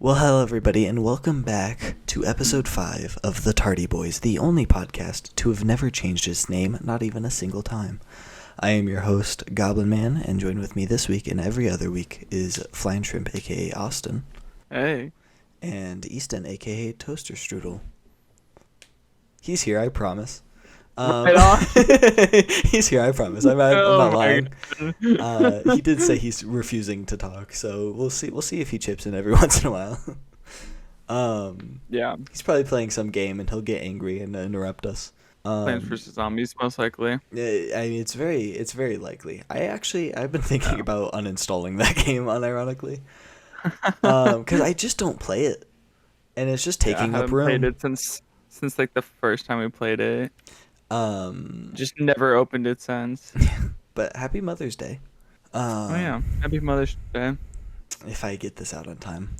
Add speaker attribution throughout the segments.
Speaker 1: Well, hello everybody, and welcome back to episode 5 of the Tardy Bois, the only podcast to have never changed its name, not even a single time. I am your host, Goblin Man, and joined with me this week and every other week is Flying Shrimp, aka Austin.
Speaker 2: Hey.
Speaker 1: And Easton, aka Toaster Strudel. He's here, I promise.
Speaker 2: Right on.
Speaker 1: He's here, I promise. I'm not lying. He did say he's refusing to talk, so we'll see if he chips in every once in a while.
Speaker 2: Yeah.
Speaker 1: He's probably playing some game and he'll get angry and interrupt us.
Speaker 2: Plants vs. Zombies, most likely.
Speaker 1: I mean, it's very likely. I've been thinking about uninstalling that game, unironically, because I just don't play it, and it's just taking up room.
Speaker 2: I haven't played it since like the first time we played it. Just never opened it since.
Speaker 1: But happy Mother's Day.
Speaker 2: Oh yeah, happy Mother's Day.
Speaker 1: If I get this out on time.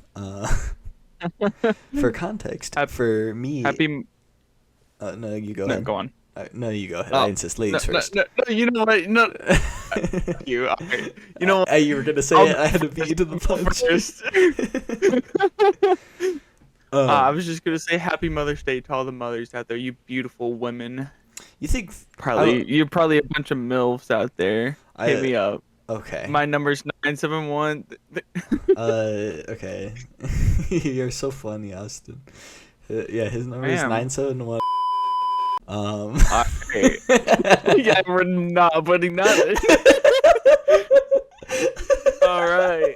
Speaker 1: For context, for me.
Speaker 2: Happy.
Speaker 1: No, you go ahead.
Speaker 2: No, go on.
Speaker 1: No, you go ahead. I insist. Ladies first.
Speaker 2: No, you know what? No. You. Right. You know what?
Speaker 1: You were gonna say it. I had to beat you to the punch.
Speaker 2: I was just gonna say happy Mother's Day to all the mothers out there, you beautiful women.
Speaker 1: You think
Speaker 2: you're probably a bunch of MILFs out there. Hit me up.
Speaker 1: Okay.
Speaker 2: My number's 971.
Speaker 1: Okay. You're so funny, Austin. Yeah, his number is 971.
Speaker 2: Okay. Yeah, we're not putting that in. All right.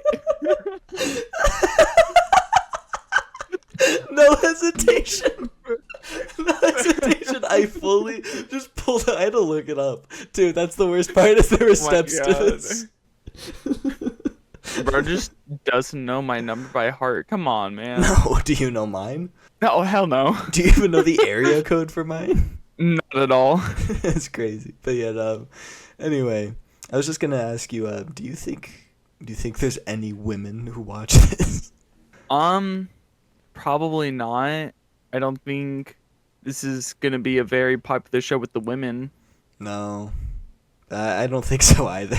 Speaker 1: No hesitation. No hesitation. I fully just pulled it. I had to look it up. Dude, that's the worst part is there were steps to this.
Speaker 2: Bro just doesn't know my number by heart. Come on, man.
Speaker 1: No, do you know mine?
Speaker 2: No, hell no.
Speaker 1: Do you even know the area code for mine?
Speaker 2: Not at all.
Speaker 1: That's crazy. But yeah, anyway, I was just gonna ask you, do you think there's any women who watch this?
Speaker 2: Probably not. I don't think this is gonna be a very popular show with the women.
Speaker 1: No, I don't think so either.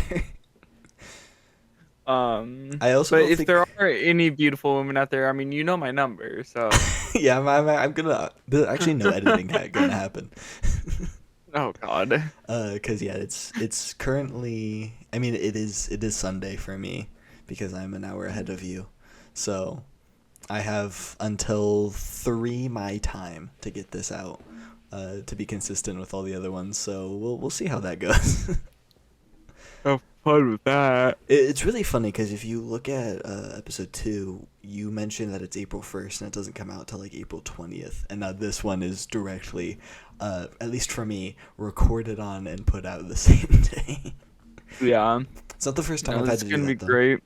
Speaker 1: I also.
Speaker 2: But if there are any beautiful women out there, I mean, you know my number, so.
Speaker 1: Yeah, I'm gonna. There's actually no editing gonna happen.
Speaker 2: Oh God.
Speaker 1: Cause yeah, it's currently. I mean, it is Sunday for me because I'm an hour ahead of you, so I have until 3 my time to get this out, to be consistent with all the other ones. So we'll see how that goes.
Speaker 2: Have fun with that.
Speaker 1: It's really funny because if you look at episode 2, you mentioned that it's April 1st and it doesn't come out till like April 20th, and now this one is directly, at least for me, recorded on and put out the same day.
Speaker 2: Yeah.
Speaker 1: It's not the first time I've had to do that.
Speaker 2: It's gonna be great.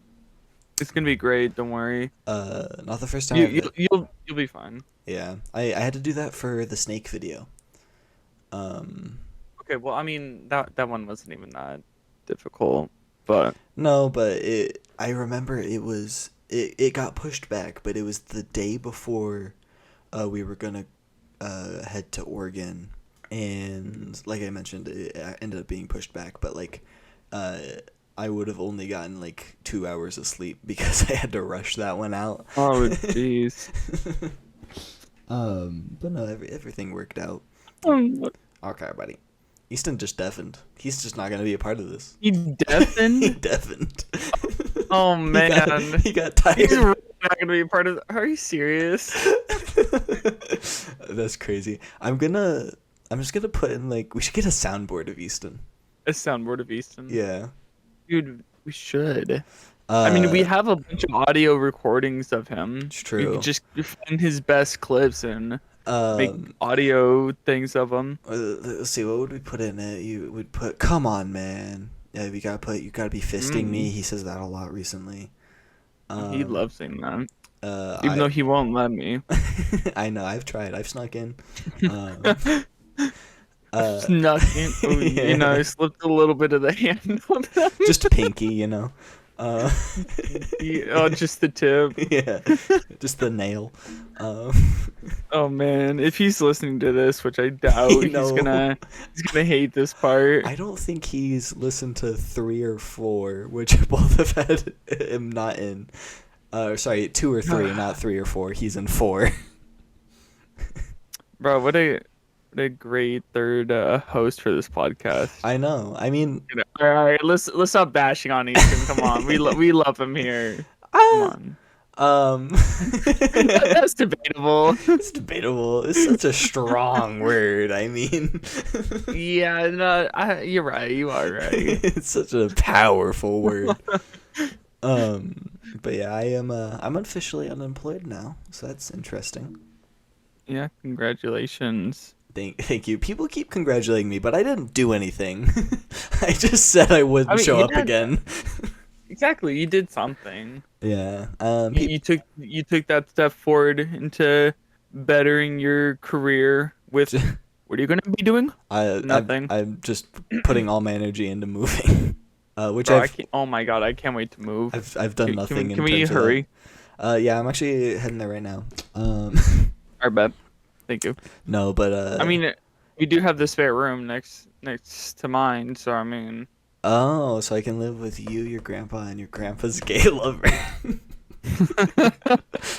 Speaker 2: It's gonna be great. Don't worry.
Speaker 1: Not the first time.
Speaker 2: You'll be fine.
Speaker 1: Yeah, I had to do that for the snake video.
Speaker 2: Okay, well, I mean that one wasn't even that difficult, but
Speaker 1: no, but I remember it got pushed back, but it was the day before we were gonna head to Oregon, and like I mentioned, it ended up being pushed back, but like I would have only gotten like 2 hours of sleep because I had to rush that one out.
Speaker 2: Oh jeez.
Speaker 1: But no, everything worked out. Okay, buddy. Easton just deafened. He's just not gonna be a part of this.
Speaker 2: He deafened?
Speaker 1: He deafened.
Speaker 2: Oh man.
Speaker 1: He got tired.
Speaker 2: He's really not gonna be a part of. Are you serious?
Speaker 1: That's crazy. I'm just gonna put in like we should get a soundboard of Easton.
Speaker 2: A soundboard of Easton.
Speaker 1: Yeah.
Speaker 2: Dude, we should. I mean, we have a bunch of audio recordings of him.
Speaker 1: It's true.
Speaker 2: We could just find his best clips and make audio things of them.
Speaker 1: Let's see, what would we put in it? You would put, come on, man. Yeah, you gotta be fisting me. He says that a lot recently.
Speaker 2: He loves saying that. Even though he won't let me.
Speaker 1: I know, I've tried. I've snuck in.
Speaker 2: Snuck in. Ooh,
Speaker 1: yeah.
Speaker 2: You know, I slipped a little bit of the hand on him.
Speaker 1: Just pinky, you know.
Speaker 2: Just the tip.
Speaker 1: Yeah, just the nail.
Speaker 2: Oh man, if he's listening to this, which I doubt, he's gonna hate this part.
Speaker 1: I don't think he's listened to 3 or 4, which both have had him not in. Sorry, 2 or 3, not 3 or 4. He's in 4.
Speaker 2: Bro, what a great third host for this podcast.
Speaker 1: I know. I mean,
Speaker 2: all right, let's stop bashing on Ethan. Come on, we love him here. Come on. That's debatable.
Speaker 1: It's debatable. It's such a strong word. I mean,
Speaker 2: yeah, no, you're right. You are right.
Speaker 1: It's such a powerful word. But yeah, I'm officially unemployed now, so that's interesting.
Speaker 2: Yeah, congratulations.
Speaker 1: Thank you. People keep congratulating me, but I didn't do anything. I just said I wouldn't show up again.
Speaker 2: Exactly, you did something.
Speaker 1: Yeah.
Speaker 2: You took that step forward into bettering your career with. What are you gonna be doing? Nothing.
Speaker 1: I'm just putting all my energy into moving. Which
Speaker 2: Bro, oh my god, I can't wait to move.
Speaker 1: I've done nothing.
Speaker 2: Can we hurry?
Speaker 1: Yeah, I'm actually heading there right now.
Speaker 2: Alright, bet. Thank you.
Speaker 1: No, but
Speaker 2: I mean, we do have the spare room next to mine, so I mean.
Speaker 1: Oh, so I can live with you, your grandpa, and your grandpa's gay lover.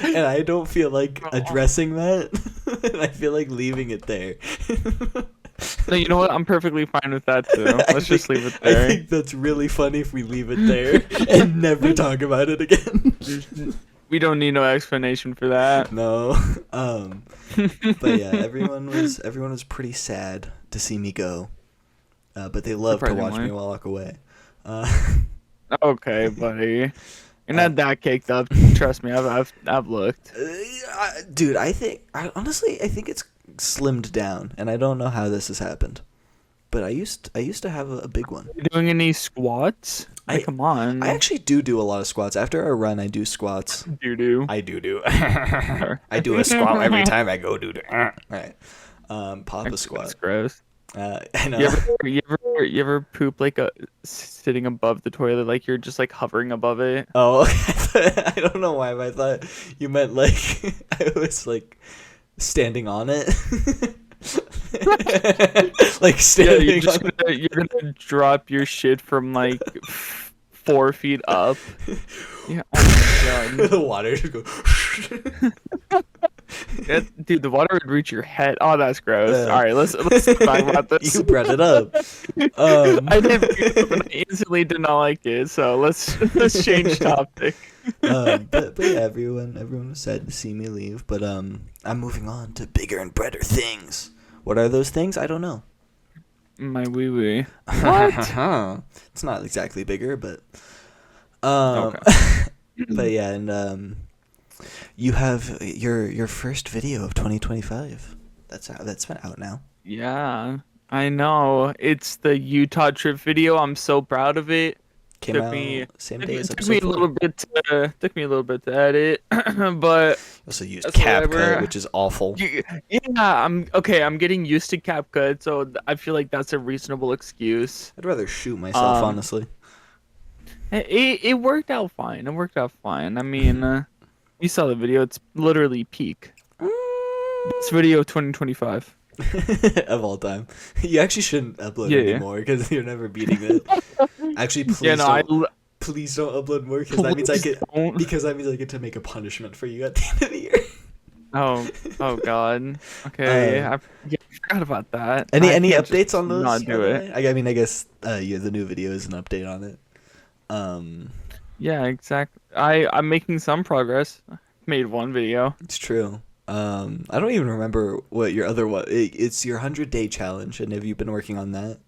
Speaker 1: And I don't feel like addressing that. And I feel like leaving it there.
Speaker 2: No, you know what? I'm perfectly fine with that too. Let's just leave it there.
Speaker 1: I think that's really funny if we leave it there and never talk about it again.
Speaker 2: We don't need no explanation for that.
Speaker 1: No. But yeah, everyone was pretty sad to see me go. But they love to watch me walk away.
Speaker 2: Okay, buddy. You're not that caked up. Trust me, I've looked.
Speaker 1: Dude, honestly, I think it's slimmed down, and I don't know how this has happened. But I used to have a big one.
Speaker 2: You doing any squats? Come on.
Speaker 1: I actually do a lot of squats. After a run, I do squats. I do. I do a squat every time I go do. All right. Pop a squat.
Speaker 2: That's gross.
Speaker 1: I know.
Speaker 2: You ever poop like sitting above the toilet, like you're just like hovering above it?
Speaker 1: Oh, I don't know why, but I thought you meant like I was like standing on it. Like standing.
Speaker 2: Yeah, you're gonna drop your shit from like 4 feet up. Yeah. Oh my god.
Speaker 1: The water just go.
Speaker 2: Dude, the water would reach your head. Oh, that's gross. All right, let's talk about this.
Speaker 1: You brought it up.
Speaker 2: I did, but I instantly did not like it. So let's change topic.
Speaker 1: But yeah, everyone was sad to see me leave. But I'm moving on to bigger and better things. What are those things? I don't know.
Speaker 2: My wee wee.
Speaker 1: What? It's not exactly bigger, but okay. But yeah, and you have your first video of 2025. That's been out now.
Speaker 2: Yeah, I know. It's the Utah trip video. I'm so proud of it.
Speaker 1: Took me same day as
Speaker 2: episode 4. Took me a little bit to edit, but
Speaker 1: also used CapCut, which is awful.
Speaker 2: Yeah, I'm getting used to CapCut, so I feel like that's a reasonable excuse.
Speaker 1: I'd rather shoot myself, honestly.
Speaker 2: It worked out fine. I mean, you saw the video. It's literally peak. It's video 2025
Speaker 1: of all time. You actually shouldn't upload anymore because you're never beating it. Actually, please don't upload more because that means I get to make a punishment for you at the end of the year.
Speaker 2: Oh God. Okay, I forgot about that.
Speaker 1: Any updates on those?
Speaker 2: Not do it.
Speaker 1: I mean, I guess the new video is an update on it.
Speaker 2: Yeah, exactly. I'm making some progress. Made one video.
Speaker 1: It's true. I don't even remember what your other one. It's your 100-day challenge, and have you been working on that?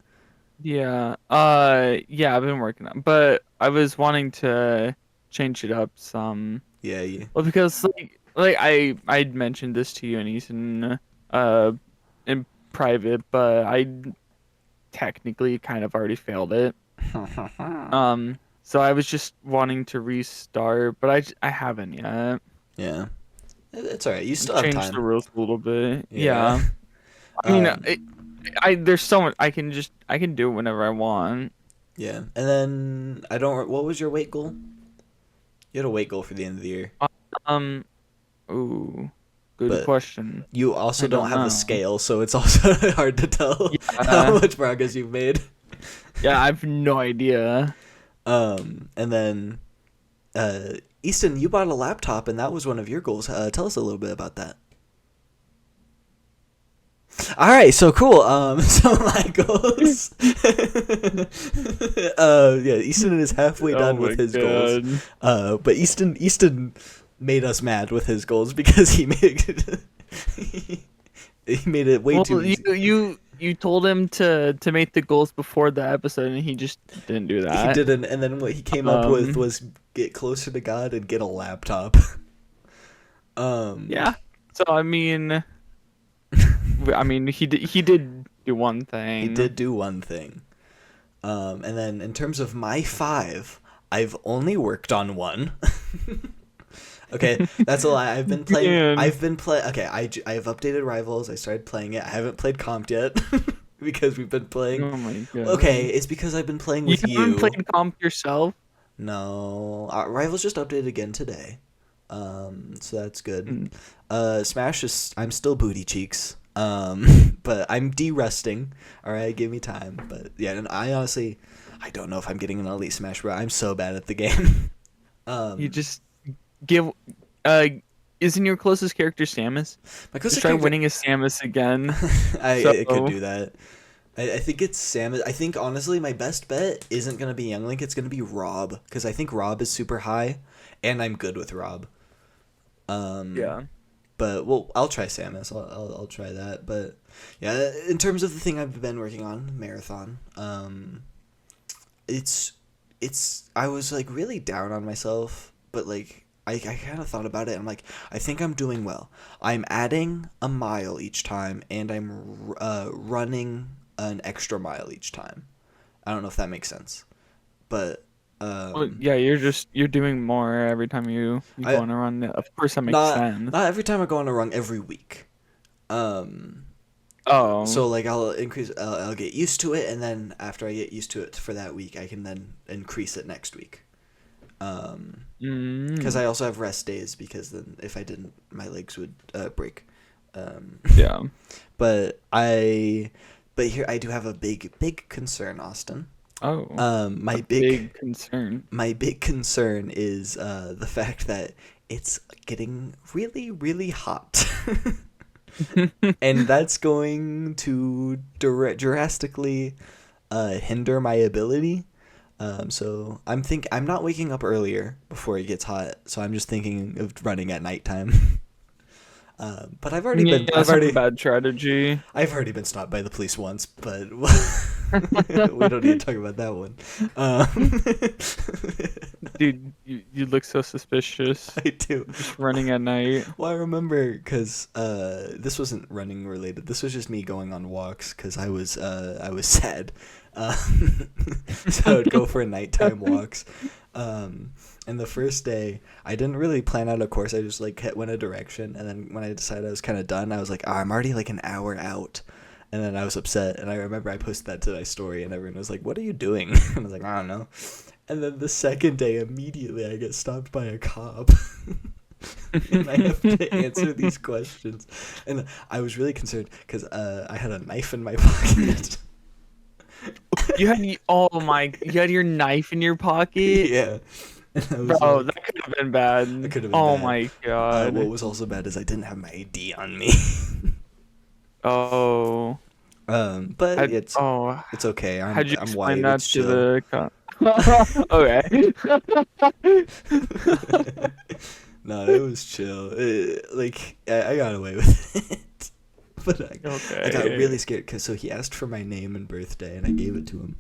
Speaker 2: Yeah. Yeah, I've been working on, but I was wanting to change it up some.
Speaker 1: Yeah.
Speaker 2: Well, because like I'd mentioned this to you and Ethan, in private, but I technically kind of already failed it. So I was just wanting to restart, but I haven't yet.
Speaker 1: Yeah. It's alright. You still have time.
Speaker 2: Change the rules a little bit. Yeah. I mean, there's so much I can do it whenever I want.
Speaker 1: Yeah. And then what was your weight goal? You had a weight goal for the end of the year.
Speaker 2: Ooh. Good question.
Speaker 1: You also don't have a scale, so it's also hard to tell how much progress you've made.
Speaker 2: Yeah, I have no idea.
Speaker 1: And then Easton, you bought a laptop, and that was one of your goals. Tell us a little bit about that. All right, so cool. So my goals. Yeah, Easton is halfway
Speaker 2: Oh
Speaker 1: done
Speaker 2: my
Speaker 1: with his goals.
Speaker 2: god.
Speaker 1: But Easton made us mad with his goals because he made he made it way
Speaker 2: Well,
Speaker 1: too
Speaker 2: you
Speaker 1: easy.
Speaker 2: you you told him to make the goals before the episode, and he just didn't do
Speaker 1: He
Speaker 2: that.
Speaker 1: didn't, and then what he came up with
Speaker 2: Um,
Speaker 1: was get closer to God and get a laptop. Um,
Speaker 2: yeah. So I mean, he did do one
Speaker 1: he
Speaker 2: thing.
Speaker 1: did do one thing. And then in terms of my five, I've only worked on one. Okay, that's a lie. I've been playing.
Speaker 2: Man.
Speaker 1: I've been play. Okay, I have updated Rivals. I started playing it. I haven't played Comped yet because we've been playing.
Speaker 2: Oh my
Speaker 1: Okay,
Speaker 2: god.
Speaker 1: it's because I've been playing
Speaker 2: You
Speaker 1: with
Speaker 2: haven't
Speaker 1: you.
Speaker 2: played comp yourself?
Speaker 1: No, Rivals just updated again today. So that's good.
Speaker 2: Hmm.
Speaker 1: Smash is. I'm still booty cheeks. But I'm de-rusting. All right, give me time. But yeah, and I honestly, I don't know if I'm getting an elite Smash, bro. I'm so bad at the game.
Speaker 2: You
Speaker 1: um,
Speaker 2: just give uh isn't your closest character Samus?
Speaker 1: my
Speaker 2: Just
Speaker 1: closest
Speaker 2: try
Speaker 1: character.
Speaker 2: winning as Samus again.
Speaker 1: I could
Speaker 2: So
Speaker 1: do that. I think it's Samus. I think honestly, my best bet isn't gonna be Young Link. It's gonna be Rob because I think Rob is super high, and I'm good with Rob. Um,
Speaker 2: yeah.
Speaker 1: but well, I'll try Samus. I'll try that. But yeah, in terms of the thing I've been working on, marathon. It's I was like really down on myself, but like I kind of thought about it. I'm like, I think I'm doing well. I'm adding a mile each time, and I'm running an extra mile each time. I don't know if that makes sense, but
Speaker 2: Well, yeah, you're doing more every time you go
Speaker 1: I
Speaker 2: on a run. Of course, that makes
Speaker 1: not
Speaker 2: sense.
Speaker 1: not every time I go on a run every week. Um,
Speaker 2: Oh,
Speaker 1: so like I'll increase, I'll get used to it, and then after I get used to it for that week, I can then increase it next week. Because
Speaker 2: mm,
Speaker 1: I also have rest days because then if I didn't, my legs would break. Um,
Speaker 2: yeah,
Speaker 1: but here I do have a big concern, Austin.
Speaker 2: oh,
Speaker 1: Um,
Speaker 2: a
Speaker 1: my big
Speaker 2: big concern.
Speaker 1: my big concern is the fact that it's getting really hot. And that's going to drastically hinder my ability. So I'm not waking up earlier before it gets hot. So I'm just thinking of running at nighttime. But
Speaker 2: Yeah, that's not a bad strategy.
Speaker 1: I've already been stopped by the police once, but we don't need to talk about that one.
Speaker 2: Dude, you look so suspicious.
Speaker 1: I do.
Speaker 2: Just running at night.
Speaker 1: Well, I remember because this wasn't running related. This was just me going on walks because I was sad, so I would go for nighttime walks. And the first day, I didn't really plan out a course. I just like went a direction, and then when I decided I was kind of done, I was like, oh, I'm already like an hour out. And then I was upset, and I remember I posted that to my story, and everyone was like, "What are you doing?" And I was like, "I don't know." And then the second day, immediately, I get stopped by a cop. And I have to answer these questions. And I was really concerned because I had a knife in my pocket.
Speaker 2: You had your knife in your pocket?
Speaker 1: Yeah. And I was
Speaker 2: Bro,
Speaker 1: like,
Speaker 2: that could have been bad.
Speaker 1: it could have been
Speaker 2: Oh
Speaker 1: bad.
Speaker 2: my
Speaker 1: What
Speaker 2: god.
Speaker 1: was also bad is I didn't have my ID on me.
Speaker 2: Oh.
Speaker 1: But
Speaker 2: I oh,
Speaker 1: it's okay.
Speaker 2: how'd you
Speaker 1: I'm
Speaker 2: explain
Speaker 1: white.
Speaker 2: that
Speaker 1: It's
Speaker 2: to
Speaker 1: chill.
Speaker 2: the cop? Okay.
Speaker 1: No, it was chill. Like I got away with it, but I got
Speaker 2: Okay.
Speaker 1: really scared because so he asked for my name and birthday, and I gave it to him.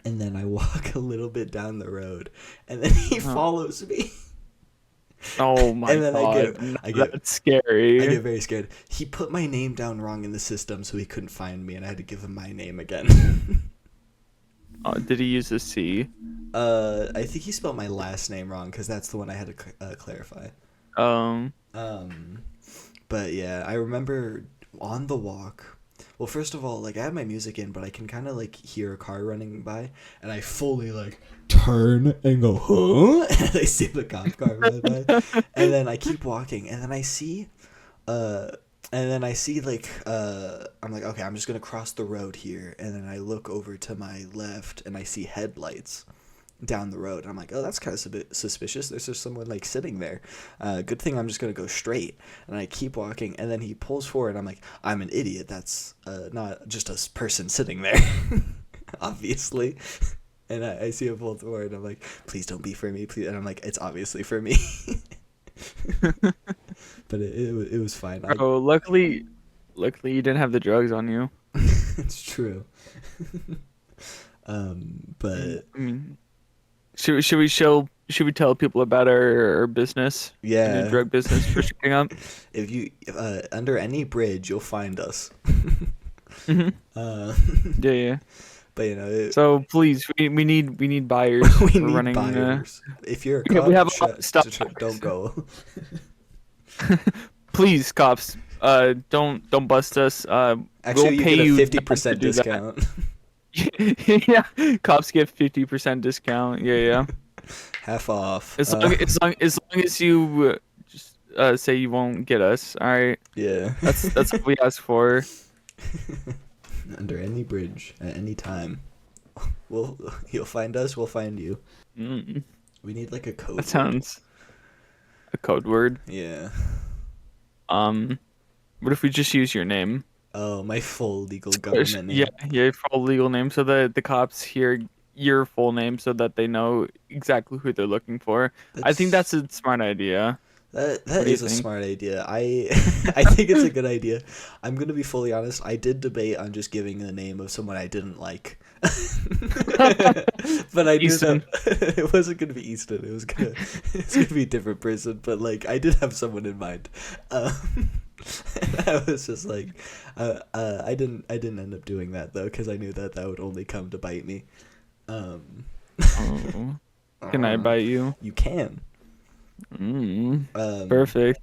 Speaker 1: And then I walk a little bit down the road, and then he
Speaker 2: Oh,
Speaker 1: follows me.
Speaker 2: oh my
Speaker 1: And then
Speaker 2: god. No,
Speaker 1: I get,
Speaker 2: that's
Speaker 1: I
Speaker 2: scary.
Speaker 1: get very scared. He put my name down wrong in the system, so he couldn't find me, and I had to give him my name again.
Speaker 2: Oh, did he use a C?
Speaker 1: I think he spelled my last name wrong because that's the one I had to clarify.
Speaker 2: Um,
Speaker 1: Um, but yeah, I remember on the walk. Well, first of all, like I have my music in, but I can kind of like hear a car running by, and I fully like turn and go, huh? And I see the cop car run by, and then I keep walking, and then I see, uh, like, I'm like, okay, I'm just gonna cross the road here, and then I look over to my left, and I see headlights, down the road. And I'm like, oh, that's kind of suspicious. There's just someone like sitting there. Good thing I'm just gonna go straight. And I keep walking, and then he pulls forward. And I'm like, I'm an idiot. That's not just a person sitting there, obviously. And I see him pull forward. And I'm like, please don't be for me, please. And I'm like, it's obviously for me. But it was fine.
Speaker 2: Oh, luckily you didn't have the drugs on you.
Speaker 1: It's true. But
Speaker 2: I mean, should we tell people about our business?
Speaker 1: yeah,
Speaker 2: New drug business for shooting up.
Speaker 1: if you under any bridge, you'll find us.
Speaker 2: Hmm.
Speaker 1: uh,
Speaker 2: Yeah.
Speaker 1: but you know,
Speaker 2: So please, we need buyers.
Speaker 1: we
Speaker 2: for
Speaker 1: need
Speaker 2: running,
Speaker 1: buyers. If you're a
Speaker 2: yeah,
Speaker 1: cop,
Speaker 2: we have a lot of stuff.
Speaker 1: don't go.
Speaker 2: Please, cops, don't bust us.
Speaker 1: Actually,
Speaker 2: We'll
Speaker 1: you
Speaker 2: pay
Speaker 1: get a
Speaker 2: you
Speaker 1: 50% discount.
Speaker 2: Yeah, cops get 50% discount. Yeah.
Speaker 1: Half off.
Speaker 2: As long as you just say you won't get us. All right.
Speaker 1: Yeah.
Speaker 2: That's what we ask for.
Speaker 1: Under any bridge at any time. You'll find us. We'll find you.
Speaker 2: Mm.
Speaker 1: We need like a code.
Speaker 2: That sounds a code word.
Speaker 1: Yeah.
Speaker 2: What if we just use your name?
Speaker 1: Oh, my full legal government name.
Speaker 2: Yeah, your full legal name, so that the cops hear your full name, so that they know exactly who they're looking for. I think that's a smart idea.
Speaker 1: That
Speaker 2: What do you
Speaker 1: is a
Speaker 2: think?
Speaker 1: smart idea. I think it's a good idea. I'm gonna be fully honest. I did debate on just giving the name of someone I didn't like, but I knew
Speaker 2: Easton.
Speaker 1: that it wasn't gonna be Easton. It's gonna be a different person. But like, I did have someone in mind. And I was just like, I didn't end up doing that though, because I knew that would only come to bite me.
Speaker 2: Oh. Can I bite you?
Speaker 1: You can.
Speaker 2: Perfect.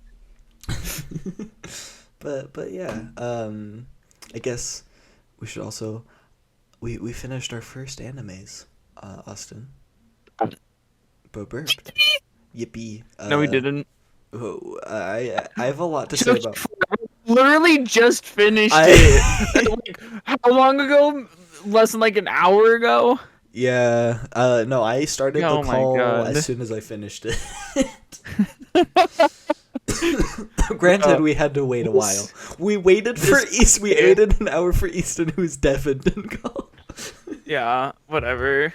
Speaker 1: But yeah, I guess we should also we finished our first animes, Austin. Bo burped. Yippee.
Speaker 2: No, we didn't.
Speaker 1: I have a lot to say about.
Speaker 2: Literally just finished
Speaker 1: I-
Speaker 2: it. Like, how long ago? Less than like an hour ago.
Speaker 1: Yeah. No, I started
Speaker 2: Oh
Speaker 1: the
Speaker 2: my
Speaker 1: call
Speaker 2: God.
Speaker 1: as soon as I finished it. Granted, we had to wait a while. We waited for East. We waited an hour for Easton, who's deaf and didn't call.
Speaker 2: Yeah, whatever.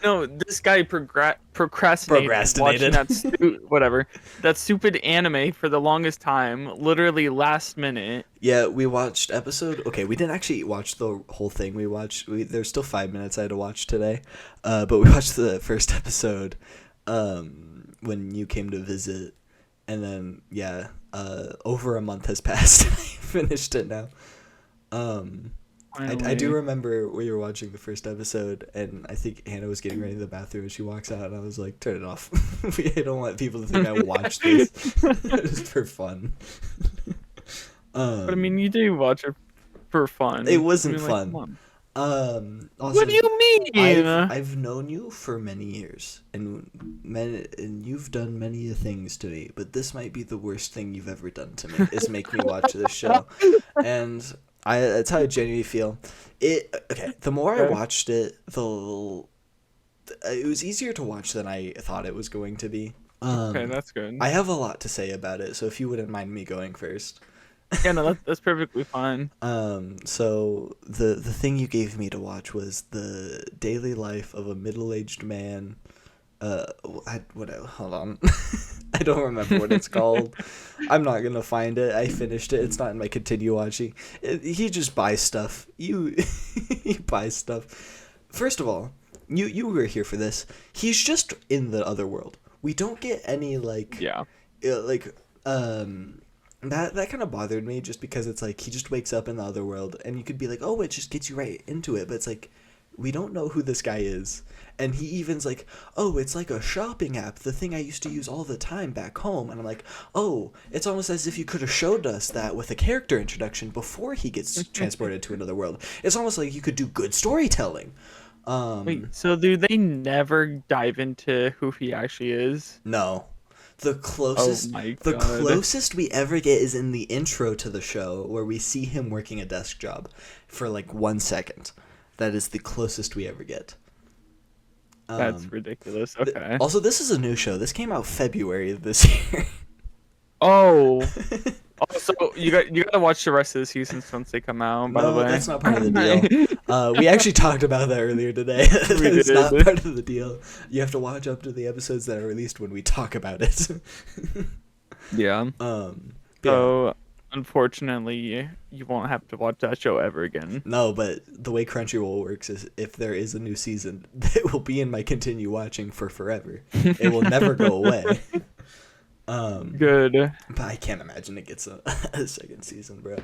Speaker 2: No, this guy procrastinated watching that that stupid anime for the longest time, literally last minute.
Speaker 1: Yeah, we watched episode. Okay, we didn't actually watch the whole thing. There's still 5 minutes I had to watch today, but we watched the first episode when you came to visit, and then over a month has passed. I finished it now. I do remember we were watching the first episode, and I think Hannah was getting ready in the bathroom, and she walks out, and I was like, turn it off. I don't want people to think I watched this. Just for fun.
Speaker 2: But I mean, you do watch it for fun.
Speaker 1: It wasn't
Speaker 2: I mean,
Speaker 1: fun.
Speaker 2: come on.
Speaker 1: Also,
Speaker 2: What do you mean?
Speaker 1: I've known you for many years, and you've done many things to me, but this might be the worst thing you've ever done to me, is make me watch this show. And that's how I genuinely feel. The more I watched it, it was easier to watch than I thought it was going to be.
Speaker 2: Okay, that's good.
Speaker 1: I have a lot to say about it, so if you wouldn't mind me going first.
Speaker 2: Yeah, no, that's perfectly fine.
Speaker 1: So the thing you gave me to watch was the daily life of a middle-aged man. Hold on. I don't remember what it's called. I'm not gonna find it. I finished it. It's not in my continue watching. He just buys stuff. He buys stuff. First of all, you were here for this. He's just in the other world. We don't get any that kind of bothered me, just because it's like he just wakes up in the other world, and you could be like, oh, it just gets you right into it, but it's like, we don't know who this guy is. And he even's like, oh, it's like a shopping app, the thing I used to use all the time back home. And I'm like, oh, it's almost as if you could have showed us that with a character introduction before he gets transported to another world. It's almost like you could do good storytelling.
Speaker 2: Wait, so do they never dive into who he actually is?
Speaker 1: No. The closest we ever get is in the intro to the show, where we see him working a desk job for like 1 second. That is the closest we ever get.
Speaker 2: That's ridiculous. Okay.
Speaker 1: Also, this is a new show. This came out February of this year.
Speaker 2: Oh. Also, you gotta watch the rest of the seasons once they come out. By the
Speaker 1: No,
Speaker 2: way,
Speaker 1: that's not part of the deal. We actually talked about that earlier today.
Speaker 2: We
Speaker 1: It's
Speaker 2: did.
Speaker 1: not part of the deal. You have to watch up to the episodes that are released when we talk about it.
Speaker 2: Yeah.
Speaker 1: Yeah.
Speaker 2: So, unfortunately, you won't have to watch that show ever again.
Speaker 1: No, but the way Crunchyroll works is if there is a new season, it will be in my continue watching for forever. It will never go away.
Speaker 2: Good.
Speaker 1: But I can't imagine it gets a second season, bro.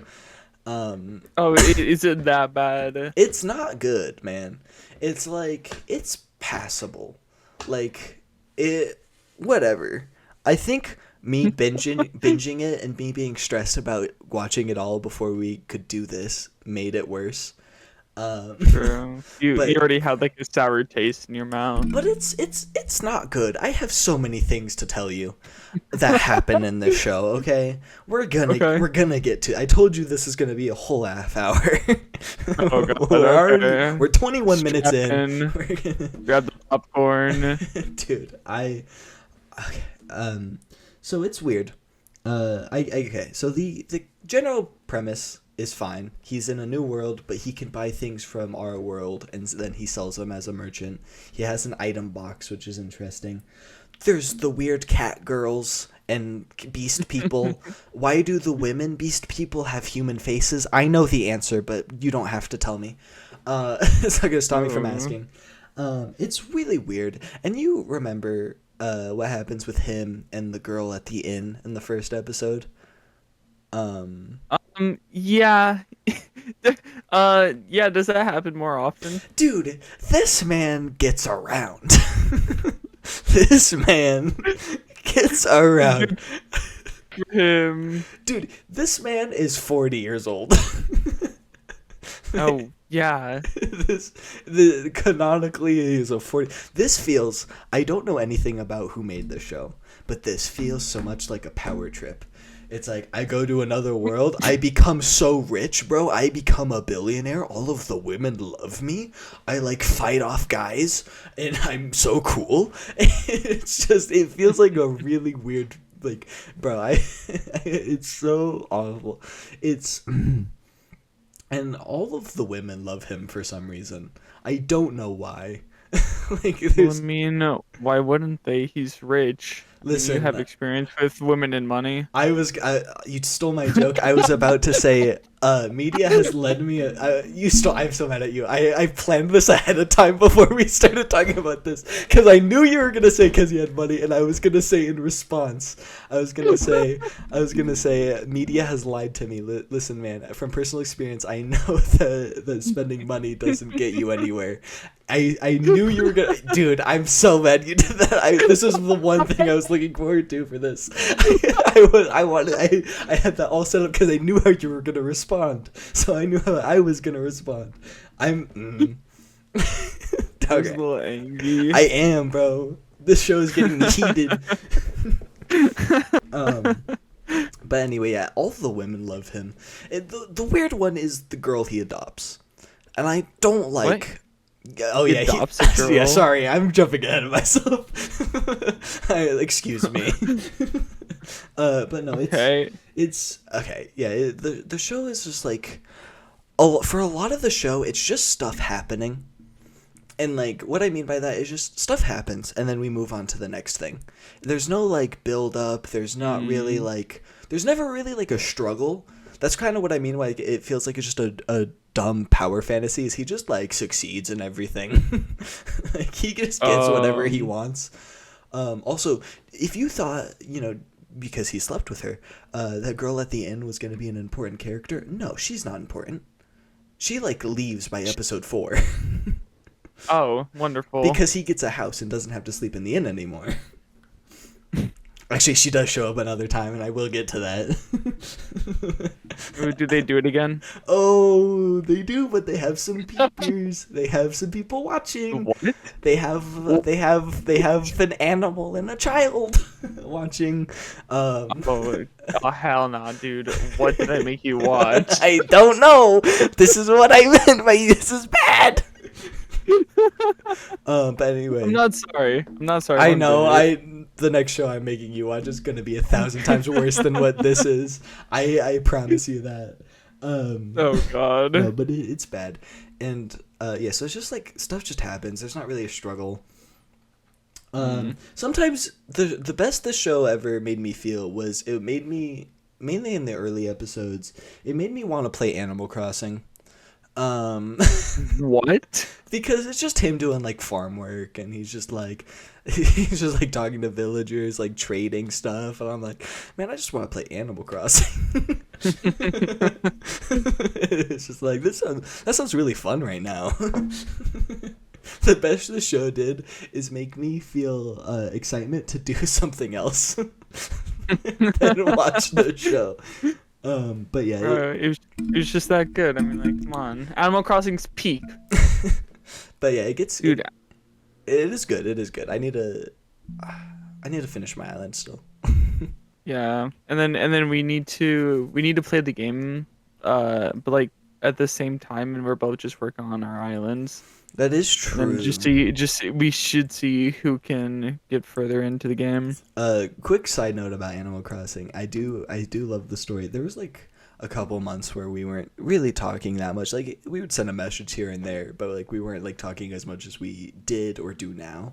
Speaker 2: Oh, is it that bad?
Speaker 1: It's not good, man. It's like it's passable. Like it whatever. I think me binging it and me being stressed about watching it all before we could do this made it worse.
Speaker 2: True. You already had like a sour taste in your mouth.
Speaker 1: But it's not good. I have so many things to tell you that happen in this show, okay? We're gonna get to. I told you this is gonna be a whole half hour.
Speaker 2: Oh god.
Speaker 1: We're 21 minutes in.
Speaker 2: Grab the popcorn.
Speaker 1: Dude, okay. So it's weird. Okay. So the general premise is fine. He's in a new world, but he can buy things from our world, and then he sells them as a merchant. He has an item box, which is interesting. There's the weird cat girls and beast people. Why do the women beast people have human faces? I know the answer, but you don't have to tell me. It's not gonna stop me from asking. It's really weird. And you remember what happens with him and the girl at the inn in the first episode?
Speaker 2: Yeah. Yeah, does that happen more often?
Speaker 1: Dude, this man gets around. This man gets around.
Speaker 2: For him.
Speaker 1: Dude, this man is 40 years old.
Speaker 2: Oh, yeah.
Speaker 1: Canonically, he is a 40. This feels, I don't know anything about who made this show, but this feels so much like a power trip. It's like, I go to another world, I become so rich, bro, I become a billionaire, all of the women love me, I, like, fight off guys, and I'm so cool. It's just, it feels like a really weird, like, bro, it's so awful. It's, and all of the women love him for some reason. I don't know why. Like,
Speaker 2: Well, I mean, why wouldn't they? He's rich.
Speaker 1: Listen,
Speaker 2: you have experience with women and money.
Speaker 1: You stole my joke. I was about to say, media has led me. I'm so mad at you. I planned this ahead of time before we started talking about this because I knew you were gonna say because he had money, and I was gonna say in response, I was gonna say, media has lied to me. Listen, man, from personal experience, I know that spending money doesn't get you anywhere. I knew you were gonna, dude. I'm so mad you did that. This was the one thing I was looking forward to for this. I had that all set up because I knew how you were gonna respond, so I knew how I was gonna respond. I'm
Speaker 2: Okay. I was a little angry.
Speaker 1: I am, bro. This show is getting heated. But anyway, yeah, all the women love him. The weird one is the girl he adopts, and I don't like.
Speaker 2: What?
Speaker 1: Oh yeah,
Speaker 2: adopts a girl?
Speaker 1: Yeah. Sorry, I'm jumping ahead of myself. Excuse me. But no, it's okay. Yeah, the show is just like, for a lot of the show, it's just stuff happening, and like what I mean by that is just stuff happens, and then we move on to the next thing. There's no like build up. There's not really like. There's never really like a struggle. That's kind of what I mean. Like it feels like it's just a dumb power fantasy. Is he just like succeeds in everything? Like he just gets whatever he wants. Also, if you thought, because he slept with her, that girl at the inn was going to be an important character, no, she's not important. She like leaves by episode 4.
Speaker 2: Oh, wonderful.
Speaker 1: Because he gets a house and doesn't have to sleep in the inn anymore. Actually, she does show up another time, and I will get to that.
Speaker 2: Do they do it again?
Speaker 1: Oh, they do, but they have some peepers. They have some people watching.
Speaker 2: What?
Speaker 1: They have an animal and a child watching.
Speaker 2: Oh, hell no, dude! What did I make you watch?
Speaker 1: I don't know. This is what I meant by this is bad. But
Speaker 2: I'm
Speaker 1: anyway,
Speaker 2: not sorry. I'm not sorry if
Speaker 1: I
Speaker 2: I'm
Speaker 1: know
Speaker 2: doing it.
Speaker 1: the next show I'm making you watch is gonna be 1,000 times worse than what this is. I promise you that.
Speaker 2: Oh
Speaker 1: No,
Speaker 2: God.
Speaker 1: but it's bad, and yeah. So it's just like stuff just happens. There's not really a struggle.
Speaker 2: Mm.
Speaker 1: Sometimes the best this show ever made me feel was it made me, mainly in the early episodes, it made me want to play Animal Crossing. Um,
Speaker 2: What?
Speaker 1: because it's just him doing like farm work, and he's just like talking to villagers, like trading stuff, and I'm like, man, I just want to play Animal Crossing. It's just like that sounds really fun right now. The best the show did is make me feel excitement to do something else than watch the show. But yeah,
Speaker 2: It was just that good. I mean, like, come on. Animal Crossing's peak,
Speaker 1: but yeah, it gets
Speaker 2: dude.
Speaker 1: it is good. It is good. I need to finish my island still.
Speaker 2: Yeah, and then we need to play the game, but like at the same time, and we're both just working on our islands.
Speaker 1: That is
Speaker 2: And then
Speaker 1: true.
Speaker 2: we should see who can get further into the game.
Speaker 1: Quick side note about Animal Crossing. I do love the story. There was like a couple months where we weren't really talking that much. Like we would send a message here and there, but like we weren't like talking as much as we did or do now.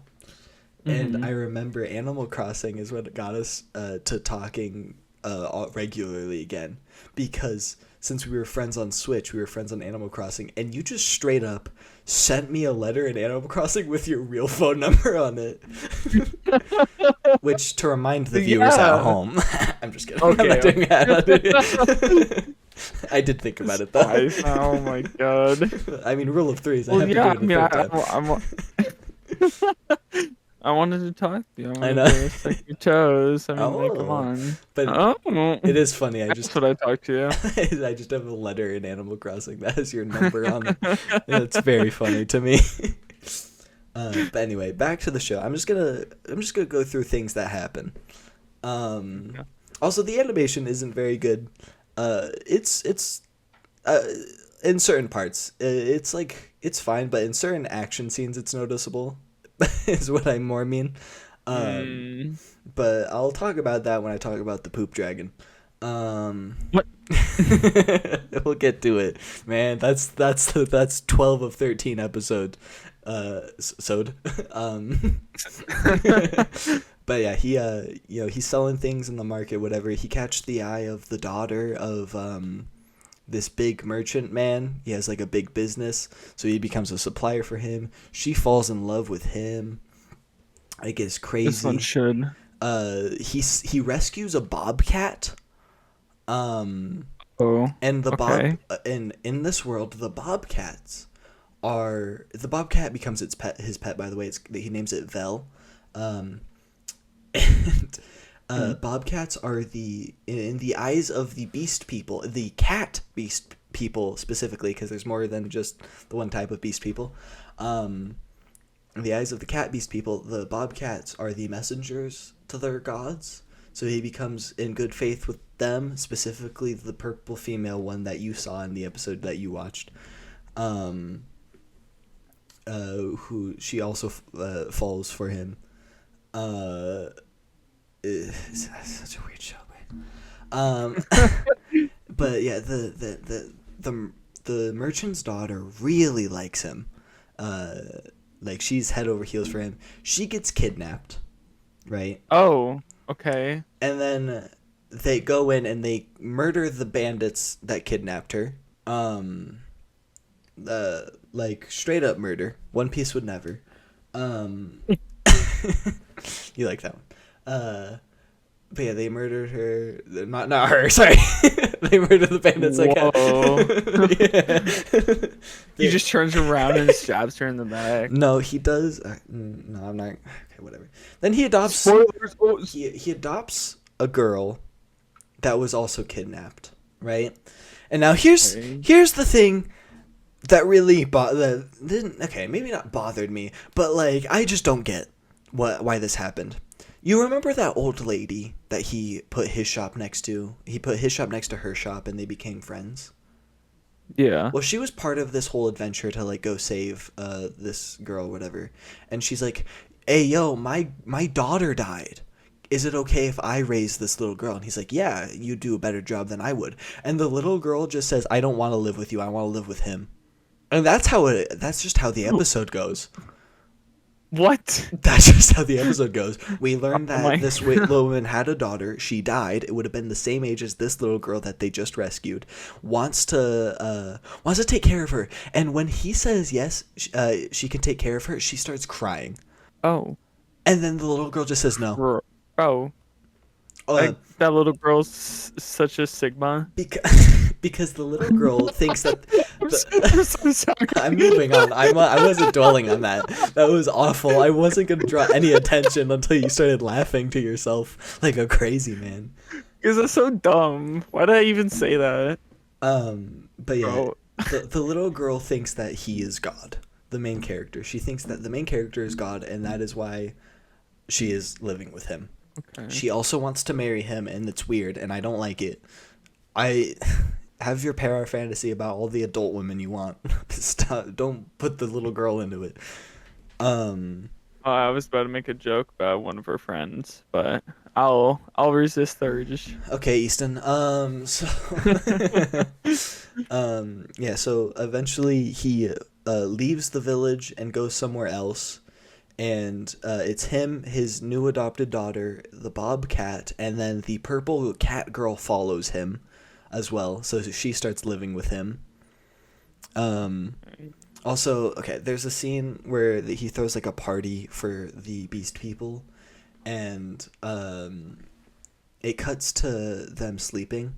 Speaker 1: And
Speaker 2: Hmm.
Speaker 1: I remember Animal Crossing is what got us to talking regularly again, because since we were friends on Switch, we were friends on Animal Crossing, and you just straight up sent me a letter in Animal Crossing with your real phone number on it. Which, to remind the viewers at
Speaker 2: Yeah.
Speaker 1: home, I'm just kidding. I'm
Speaker 2: Okay.
Speaker 1: not doing that. I'm not doing
Speaker 2: Okay.
Speaker 1: it. I did think about it though.
Speaker 2: Spice. Oh my God.
Speaker 1: I mean, rule of threes. I
Speaker 2: Well,
Speaker 1: have to
Speaker 2: yeah.
Speaker 1: do
Speaker 2: I
Speaker 1: it
Speaker 2: mean,
Speaker 1: a third time.
Speaker 2: I wanted to talk to you. I
Speaker 1: I
Speaker 2: wanted
Speaker 1: know.
Speaker 2: to suck your toes. I mean, like, come
Speaker 1: Oh,
Speaker 2: on.
Speaker 1: but
Speaker 2: Oh,
Speaker 1: it is funny.
Speaker 2: that's what I talk to you.
Speaker 1: I just have a letter in Animal Crossing that has your number on it. It's very funny to me. But anyway, back to the show. I'm just gonna go through things that happen. Um,
Speaker 2: Yeah.
Speaker 1: Also, the animation isn't very good. It's in certain parts, it's like it's fine, but in certain action scenes, it's noticeable. Is what I more mean. Um,
Speaker 2: Mm,
Speaker 1: but I'll talk about that when I talk about the poop dragon.
Speaker 2: what?
Speaker 1: We'll get to it, man. That's 12 of 13 episodes. Sewed. But yeah, he's selling things in the market, whatever. He catches the eye of the daughter of this big merchant man. He has like a big business, so he becomes a supplier for him. She falls in love with him. It gets
Speaker 2: This one
Speaker 1: crazy.
Speaker 2: should.
Speaker 1: He rescues a bobcat. Um,
Speaker 2: Oh,
Speaker 1: and
Speaker 2: okay.
Speaker 1: in this world, the bobcat becomes his pet, by the way. He names it Vel. And
Speaker 2: Hmm.
Speaker 1: bobcats are in the eyes of the beast people, the cat beast people specifically, because there's more than just the one type of beast people. In the eyes of the cat beast people, the bobcats are the messengers to their gods. So he becomes in good faith with them, specifically the purple female one that you saw in the episode that you watched. Who she also falls for him. It's such a weird show, man. But yeah, the merchant's daughter really likes him. Like she's head over heels for him. She gets kidnapped, right?
Speaker 2: Oh, okay.
Speaker 1: And then they go in and they murder the bandits that kidnapped her. Like straight up murder. One Piece would never. You like that one. But yeah, they murdered her. Not her. Sorry, they murdered the bandits.
Speaker 2: Whoa.
Speaker 1: Yeah.
Speaker 2: He just turns around and stabs her in the back.
Speaker 1: No, he does. No, I'm not. Okay, whatever. Then he adopts.
Speaker 2: Spoilers. Oh,
Speaker 1: He adopts a girl that was also kidnapped, right? And now here's
Speaker 2: okay.
Speaker 1: the thing that really maybe not bothered me, but like I just don't get why this happened. You remember that old lady that he put his shop next to? He put his shop next to her shop, and they became friends.
Speaker 2: Yeah.
Speaker 1: Well, she was part of this whole adventure to like go save this girl, whatever. And she's like, "Hey, yo, my daughter died. Is it okay if I raise this little girl?" And he's like, "Yeah, you do a better job than I would." And the little girl just says, "I don't want to live with you. I want to live with him." And that's just how the episode goes.
Speaker 2: What?
Speaker 1: That's just how the episode goes. We learned
Speaker 2: Oh
Speaker 1: that
Speaker 2: my
Speaker 1: this little woman had a daughter. She died. It would have been the same age as this little girl that they just rescued. Wants to take care of her. And when he says yes, she can take care of her, she starts crying.
Speaker 2: Oh.
Speaker 1: And then the little girl just says no.
Speaker 2: Oh.
Speaker 1: Uh,
Speaker 2: That little girl's such a sigma.
Speaker 1: because the little girl thinks that.
Speaker 2: I'm so sorry.
Speaker 1: I'm moving on. I wasn't dwelling on that. That was awful. I wasn't gonna draw any attention until you started laughing to yourself like a crazy man.
Speaker 2: Because it's so dumb. Why did I even say that?
Speaker 1: But yeah,
Speaker 2: Bro.
Speaker 1: the little girl thinks that he is God. The main character. She thinks that the main character is God, and that is why she is living with him.
Speaker 2: Okay.
Speaker 1: She also wants to marry him, and it's weird, and I don't like it. I have your para fantasy about all the adult women you want. Stop! Don't put the little girl into it.
Speaker 2: I was about to make a joke about one of her friends, but I'll resist the urge.
Speaker 1: Okay, Easton. So yeah, so eventually he leaves the village and goes somewhere else. And it's him, his new adopted daughter, the bobcat, and then the purple cat girl follows him as well. So she starts living with him. Also, okay, there's a scene where he throws like a party for the beast people, and it cuts to them sleeping,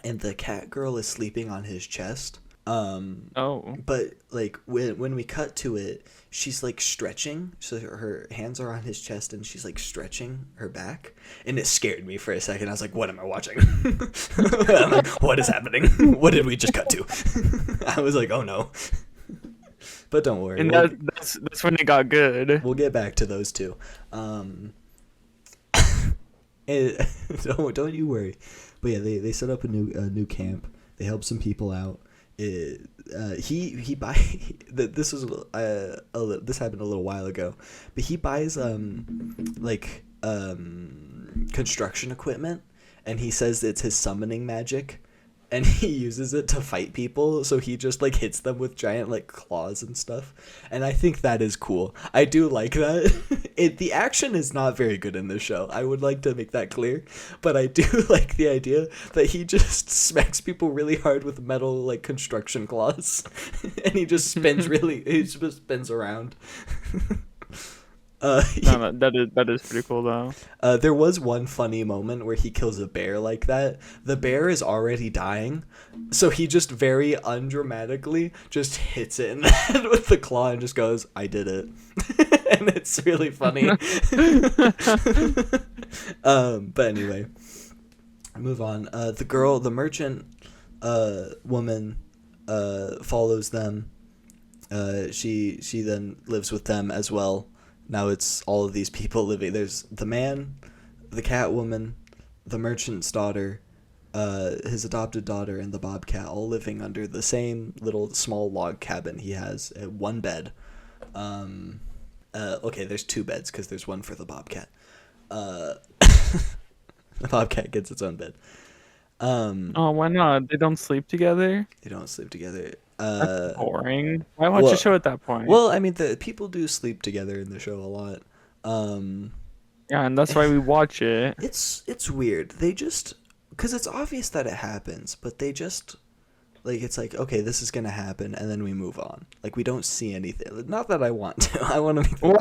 Speaker 1: and the cat girl is sleeping on his chest. But like when we cut to it, she's like stretching, so her hands are on his chest and she's like stretching her back, and it scared me for a second. I was like, what am I watching? I'm like, what is happening? What did we just cut to? I was like, oh no. But don't worry,
Speaker 2: And that's when it got good.
Speaker 1: we'll get back to those two. Don't you worry. But yeah, they set up a new camp. They help some people out. This happened a little while ago, but he buys construction equipment, and he says it's his summoning magic, and he uses it to fight people. So he just like hits them with giant like claws and stuff, and I think that is cool. I do like that. The action is not very good in this show. I would like to make that clear, but I do like the idea that he just smacks people really hard with metal like construction claws, and he just spins around.
Speaker 2: That is pretty cool though.
Speaker 1: There was one funny moment where he kills a bear like that. The bear is already dying, so he just very undramatically just hits it in the head with the claw and just goes, "I did it," and it's really funny. But anyway, move on. The merchant, woman, follows them. She then lives with them as well. Now it's all of these people living. There's the man, the cat woman, the merchant's daughter, his adopted daughter, and the bobcat, all living under the same little small log cabin he has. One bed. Okay, there's two beds because there's one for the bobcat. The bobcat gets its own bed.
Speaker 2: Why not? They don't sleep together?
Speaker 1: They don't sleep together.
Speaker 2: That's boring. Why watch a show at that point?
Speaker 1: Well, I mean, the people do sleep together in the show a lot.
Speaker 2: Yeah, and that's why we watch it.
Speaker 1: It's weird. They just, because it's obvious that it happens, but they just, like, it's like, okay, this is gonna happen, and then we move on. Like, we don't see anything. Not that I want to. I want to make that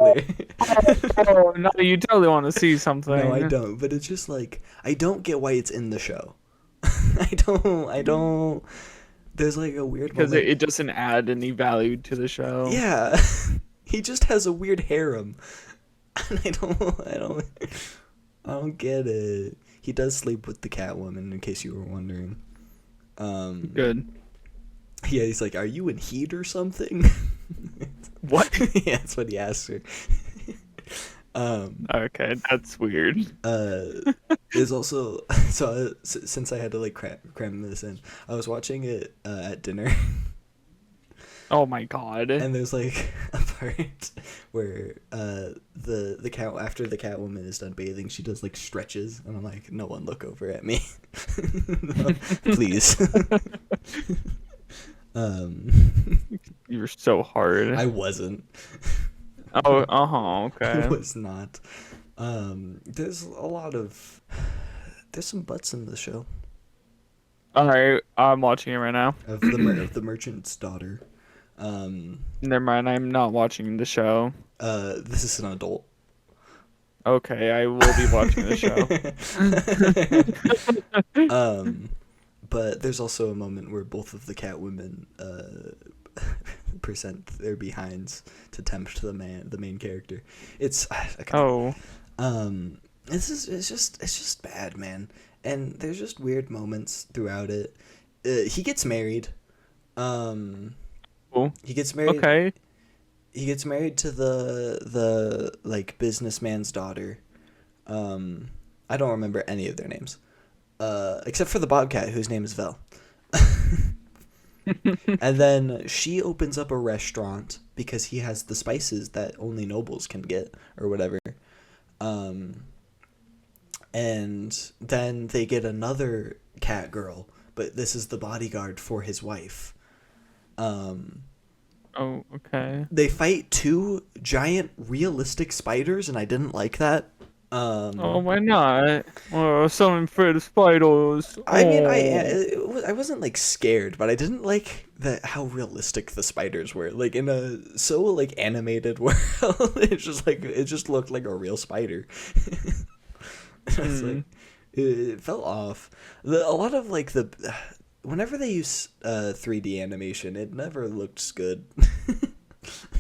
Speaker 1: clear.
Speaker 2: Oh no, you totally want to see something.
Speaker 1: No, I don't. But it's just like, I don't get why it's in the show. I don't. There's like a weird
Speaker 2: because
Speaker 1: moment.
Speaker 2: it doesn't add any value to the show.
Speaker 1: Yeah, he just has a weird harem. And I don't get it. He does sleep with the Catwoman, in case you were wondering.
Speaker 2: Good.
Speaker 1: Yeah, he's like, "Are you in heat or something?"
Speaker 2: What?
Speaker 1: Yeah, that's what he asked her.
Speaker 2: Okay, that's weird.
Speaker 1: There's also since I had to like cram this in, I was watching it at dinner,
Speaker 2: Oh my god.
Speaker 1: and there's like a part where the cat after the Catwoman is done bathing, she does like stretches, and I'm like, no one look over at me, no, please. um,
Speaker 2: You're so hard.
Speaker 1: I wasn't.
Speaker 2: Oh, uh-huh,
Speaker 1: I
Speaker 2: okay.
Speaker 1: was not. There's a lot of there's some butts in the show
Speaker 2: Alright, I'm watching it right now.
Speaker 1: of the merchant's daughter. Um,
Speaker 2: Never mind, I'm not watching the show.
Speaker 1: this is an adult.
Speaker 2: Okay, I will be watching the show.
Speaker 1: um, but there's also a moment where both of the Catwomen present their behinds to tempt the main character. It's okay.
Speaker 2: Oh,
Speaker 1: This is it's just bad, man. And there's just weird moments throughout it. He gets married. Um,
Speaker 2: cool.
Speaker 1: he gets married.
Speaker 2: Okay.
Speaker 1: He gets married to the like businessman's daughter. I don't remember any of their names, except for the bobcat whose name is Vel. And then she opens up a restaurant because he has the spices that only nobles can get or whatever. And then they get another cat girl, but this is the bodyguard for his wife.
Speaker 2: Oh, okay.
Speaker 1: They fight two giant realistic spiders, and I didn't like that.
Speaker 2: Oh, why not? Oh, some afraid of spiders.
Speaker 1: I mean,
Speaker 2: Oh.
Speaker 1: I wasn't like scared, but I didn't like how realistic the spiders were. Like in a so like animated world, it just looked like a real spider. It's like it fell off. A lot of like whenever they use 3D animation, it never looks good.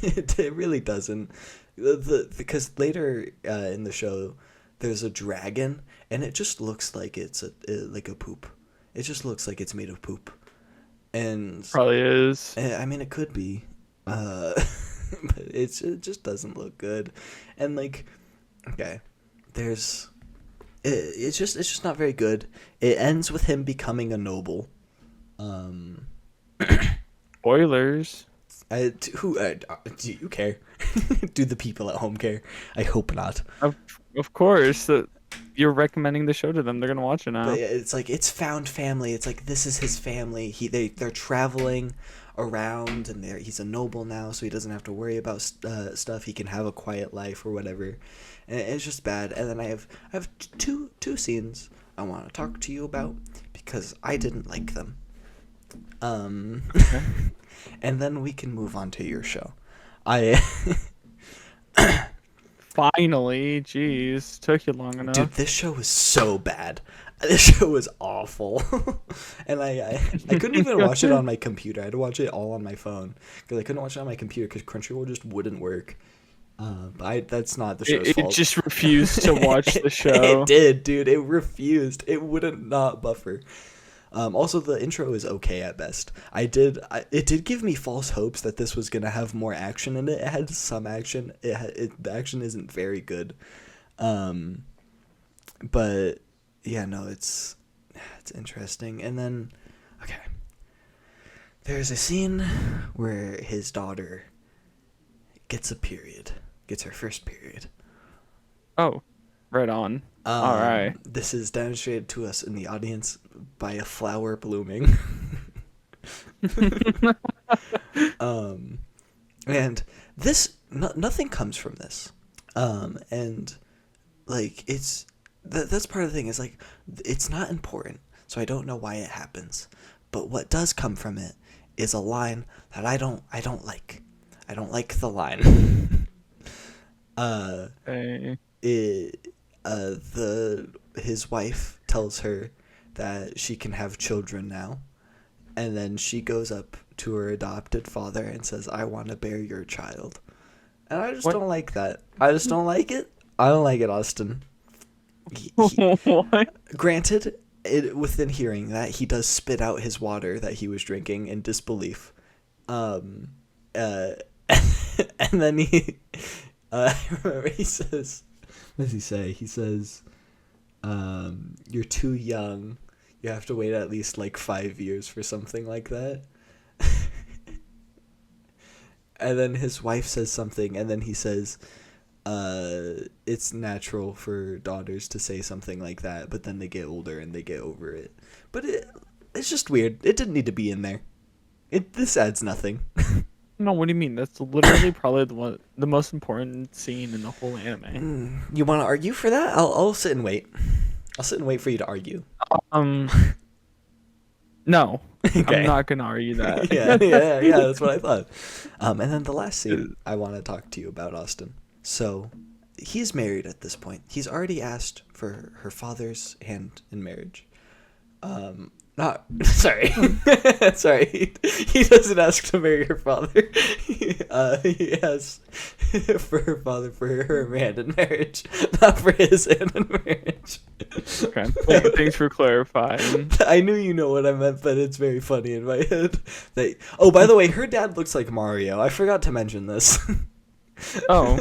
Speaker 1: It really doesn't. Because later in the show, there's a dragon, and it just looks like it's like a poop. It just looks like it's made of poop, and
Speaker 2: Probably is.
Speaker 1: I mean it could be, but it just doesn't look good, and like, okay, there's it's just not very good. It ends with him becoming a noble.
Speaker 2: Spoilers.
Speaker 1: Do you care? Do the people at home care? I hope not.
Speaker 2: Of course. You're recommending the show to them. They're gonna watch it now.
Speaker 1: But it's like it's found family. It's like this is his family. They're traveling around, and he's a noble now, so he doesn't have to worry about stuff. He can have a quiet life or whatever. And it's just bad. And then I have two scenes I want to talk to you about because I didn't like them.
Speaker 2: Okay.
Speaker 1: And then we can move on to your show. I
Speaker 2: Finally, jeez, took you long enough.
Speaker 1: Dude, this show was so bad. This show was awful. And I couldn't even watch it on my computer. I had to watch it all on my phone because I couldn't watch it on my computer because Crunchyroll just wouldn't work. But that's not the show's fault.
Speaker 2: It just refused to watch the show.
Speaker 1: It did, dude. It refused. It wouldn't not buffer. Also, the intro is okay at best. It did give me false hopes that this was gonna have more action in it. It had some action. The action isn't very good. But yeah, no, it's interesting. And then, okay, there's a scene where his daughter gets her first period.
Speaker 2: Oh, right on. All right.
Speaker 1: This is demonstrated to us in the audience by a flower blooming. And this nothing comes from this. And like that's part of the thing is like it's not important, so I don't know why it happens. But what does come from it is a line that I don't like. I don't like the line.
Speaker 2: Hey.
Speaker 1: His wife tells her that she can have children now, and then she goes up to her adopted father and says, "I want to bear your child." And I just
Speaker 2: What?
Speaker 1: don't like that. I just don't like it. I don't like it, Austin.
Speaker 2: What?
Speaker 1: Granted, within hearing that, he does spit out his water that he was drinking in disbelief. And then I remember he says, What does he say? He says, "You're too young. You have to wait at least like 5 years for something like that." And then his wife says something, and then he says, "It's natural for daughters to say something like that, but then they get older and they get over it." But it's just weird. It didn't need to be in there. This adds nothing.
Speaker 2: No, what do you mean? That's literally probably the most important scene in the whole anime.
Speaker 1: You want to argue for that? I'll sit and wait. I'll sit and wait for you to argue.
Speaker 2: Um, no, I'm
Speaker 1: Okay.
Speaker 2: not gonna argue that.
Speaker 1: yeah. That's what I thought. And then the last scene I want to talk to you about, Austin. So, he's married at this point. He's already asked for her father's hand in marriage. Not sorry, sorry. He doesn't ask to marry her father. He asks for her father for her hand in marriage, not for his hand in marriage.
Speaker 2: Okay, thanks for clarifying.
Speaker 1: I knew you know what I meant, but it's very funny in my head. Oh, by the way, her dad looks like Mario. I forgot to mention this.
Speaker 2: Oh,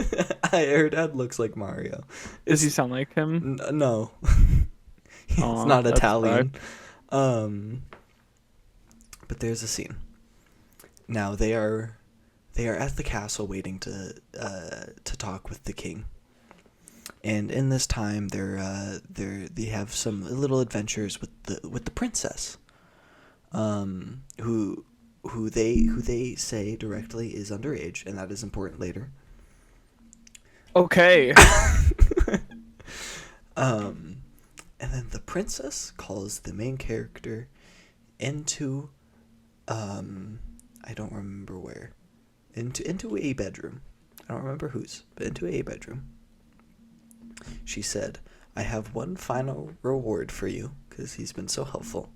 Speaker 1: Her dad looks like Mario.
Speaker 2: does he sound like him?
Speaker 1: No, he's
Speaker 2: Aw,
Speaker 1: not
Speaker 2: that's
Speaker 1: Italian. But there's a scene. Now they are at the castle waiting to talk with the king. And in this time, they have some little adventures with the princess, who they say directly is underage, and that is important later.
Speaker 2: Okay.
Speaker 1: And then the princess calls the main character into, I don't remember where, into a bedroom. I don't remember whose, but into a bedroom. She said, "I have one final reward for you," because he's been so helpful.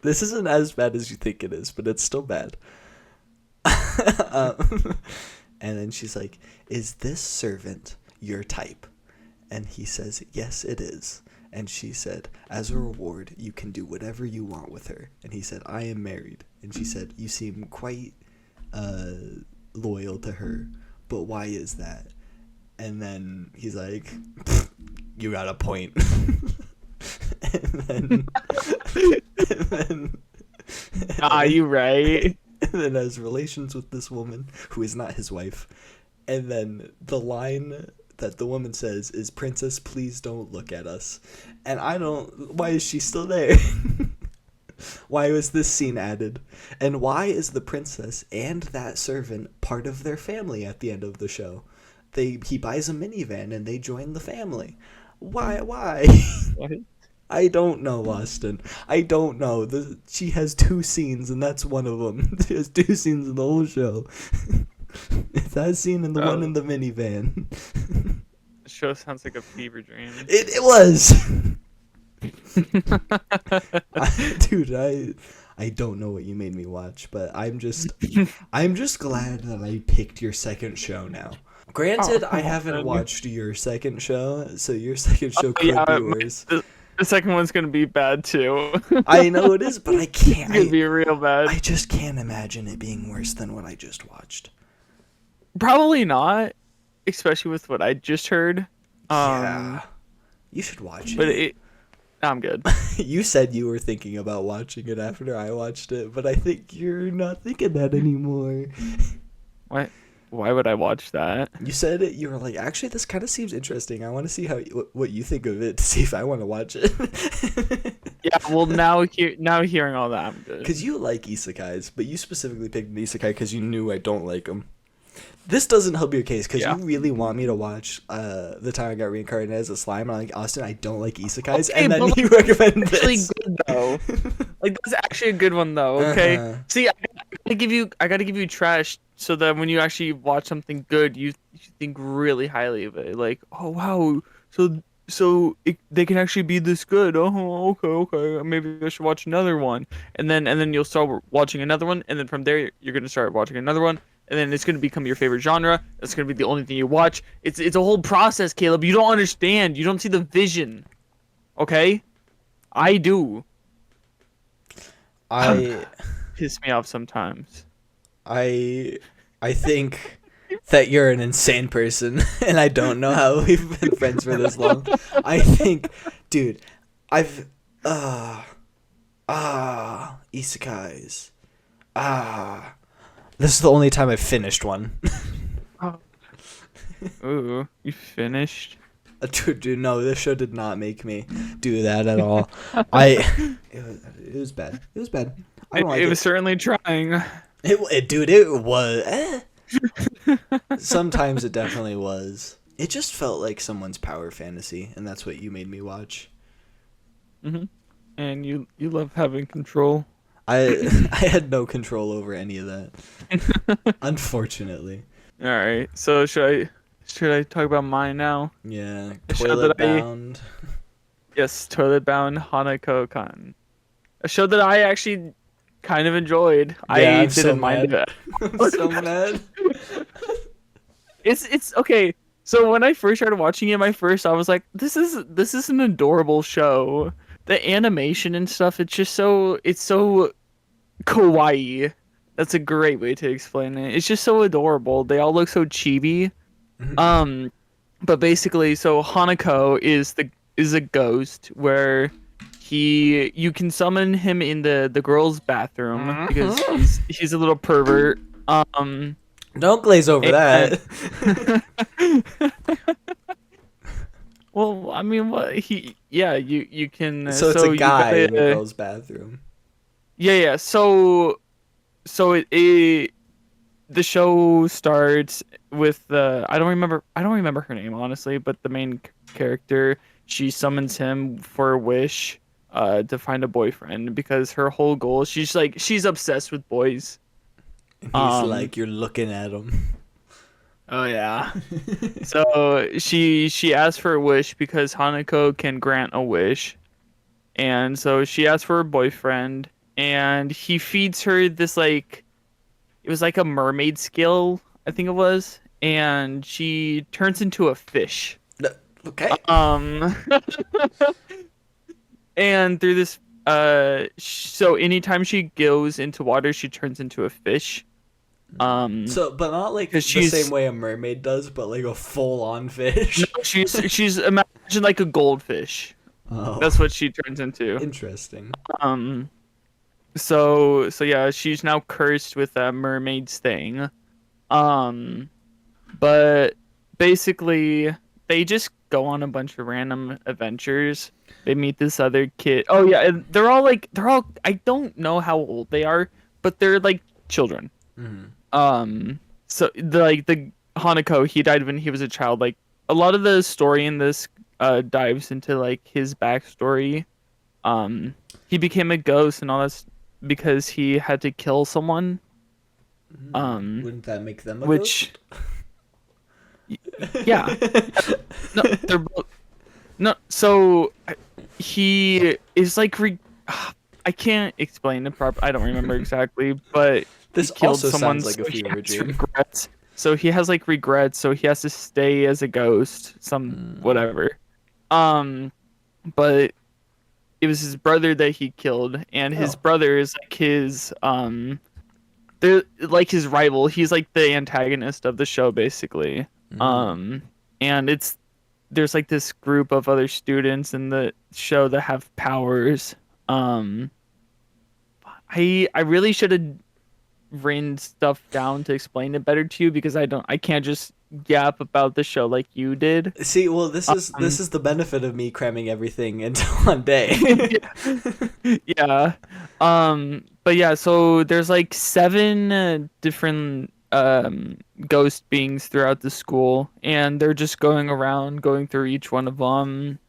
Speaker 1: This isn't as bad as you think it is, but it's still bad. And then she's like, "Is this servant your type?" And he says, "Yes, it is." And she said, "As a reward, you can do whatever you want with her." And he said, "I am married." And she said, "You seem quite loyal to her, but why is that?" And then he's like, "You got a point." and then
Speaker 2: You right?
Speaker 1: and then has relations with this woman who is not his wife. And then the line that the woman says is, "Princess, please don't look at us." And why is she still there? Why was this scene added? And why is the princess and that servant part of their family at the end of the show? He buys a minivan and they join the family. Why?
Speaker 2: What?
Speaker 1: I don't know, Austin. I don't know. She has 2 scenes, and that's one of them. She has 2 scenes in the whole show. It's that scene and the one in the minivan.
Speaker 2: The show sounds like a fever dream.
Speaker 1: It was. Dude, I don't know what you made me watch, but I'm just glad that I picked your second show now. Granted, I haven't watched your second show, so your second show could be worse.
Speaker 2: The second one's gonna be bad too.
Speaker 1: I know it is, but I can't.
Speaker 2: It's gonna be real bad.
Speaker 1: I just can't imagine it being worse than what I just watched.
Speaker 2: Probably not, especially with what I just heard.
Speaker 1: Yeah, you should watch it.
Speaker 2: But I'm good.
Speaker 1: You said you were thinking about watching it after I watched it, but I think you're not thinking that anymore.
Speaker 2: What? Why would I watch that?
Speaker 1: You said it. You were like, "Actually, this kind of seems interesting. I want to see what you think of it to see if I want to watch it."
Speaker 2: Yeah, well, now hearing all that, I'm good.
Speaker 1: Because you like isekais, but you specifically picked an isekai because you knew I don't like them. This doesn't help your case because you really want me to watch The Time I Got Reincarnated as a Slime. I'm like, "Austin, I don't like isekais,"
Speaker 2: Okay,
Speaker 1: and then
Speaker 2: but
Speaker 1: you recommend
Speaker 2: actually
Speaker 1: this.
Speaker 2: good though. Like that's actually a good one though. Okay. See, I gotta give you trash so that when you actually watch something good, you think really highly of it. Like, oh wow, they can actually be this good. Oh, okay. Maybe I should watch another one. And then you'll start watching another one, and then from there you're gonna start watching another one, and then it's gonna become your favorite genre. That's gonna be the only thing you watch. It's a whole process, Caleb. You don't understand. You don't see the vision. Okay, I do.
Speaker 1: I
Speaker 2: Piss me off sometimes.
Speaker 1: I think that you're an insane person, and I don't know how we've been friends for this long. I think, dude, I've isekais. This is the only time I've finished one.
Speaker 2: Ooh, you finished?
Speaker 1: Dude, no, this show did not make me do that at all. It was bad. It was bad. I don't like
Speaker 2: It
Speaker 1: it.
Speaker 2: was certainly trying.
Speaker 1: It was. Sometimes it definitely was. It just felt like someone's power fantasy, and that's what you made me watch.
Speaker 2: And you love having control.
Speaker 1: I had no control over any of that, unfortunately.
Speaker 2: All right. So should I talk about mine now?
Speaker 1: Yeah,
Speaker 2: A show
Speaker 1: Toilet
Speaker 2: that I
Speaker 1: Bound.
Speaker 2: Yes, Toilet Bound Hanako-kan. A show that I actually kind of enjoyed.
Speaker 1: Yeah,
Speaker 2: I
Speaker 1: I'm so
Speaker 2: didn't mind
Speaker 1: mad.
Speaker 2: it.
Speaker 1: I'm so mad.
Speaker 2: It's okay. So when I first started watching it, I was like, this is an adorable show. The animation and stuff, it's so kawaii. That's a great way to explain it. It's just so adorable. They all look so chibi. Um, but basically, so Hanako is a ghost where you can summon him in the girls' bathroom because he's a little pervert.
Speaker 1: Don't glaze over
Speaker 2: And,
Speaker 1: that.
Speaker 2: well, I mean, you can.
Speaker 1: So it's a
Speaker 2: you
Speaker 1: guy in the
Speaker 2: gotta,
Speaker 1: girl's bathroom.
Speaker 2: yeah. So the show starts with I don't remember her name honestly, but the main character, she summons him for a wish to find a boyfriend because her whole goal, she's obsessed with boys.
Speaker 1: And he's like, you're looking at him.
Speaker 2: Oh yeah. So she asked for a wish because Hanako can grant a wish. And so she asked for a boyfriend and he feeds her this like it was like a mermaid skill, I think it was, and she turns into a fish.
Speaker 1: Okay.
Speaker 2: And through this so anytime she goes into water, she turns into a fish.
Speaker 1: So, but not like the same way a mermaid does, but like a full-on fish.
Speaker 2: No, she's imagine like a goldfish.
Speaker 1: Oh,
Speaker 2: That's what she turns into.
Speaker 1: interesting.
Speaker 2: So yeah, she's now cursed with a mermaid's thing. But basically they just go on a bunch of random adventures. They meet this other kid. Oh yeah, and they're all I don't know how old they are, but they're like children. So the Hanako, he died when he was a child. Like a lot of the story in this dives into like his backstory. He became a ghost and all that because he had to kill someone.
Speaker 1: Wouldn't that make them a
Speaker 2: Which
Speaker 1: ghost?
Speaker 2: Yeah. No, they're both no. So he is like I can't explain it properly. I don't remember exactly, but
Speaker 1: This
Speaker 2: he killed
Speaker 1: also
Speaker 2: someone,
Speaker 1: sounds like a
Speaker 2: so he
Speaker 1: fever
Speaker 2: has
Speaker 1: dream.
Speaker 2: regrets. So he has like regrets, so he has to stay as a ghost, whatever. But it was his brother that he killed, and his brother is like they're like his rival. He's like the antagonist of the show, basically. And there's like this group of other students in the show that have powers. I really should have written stuff down to explain it better to you because I can't just yap about the show like you did.
Speaker 1: See, well, this is the benefit of me cramming everything into one day.
Speaker 2: Yeah. But yeah, so there's like 7 different ghost beings throughout the school, and they're just going around, going through each one of them,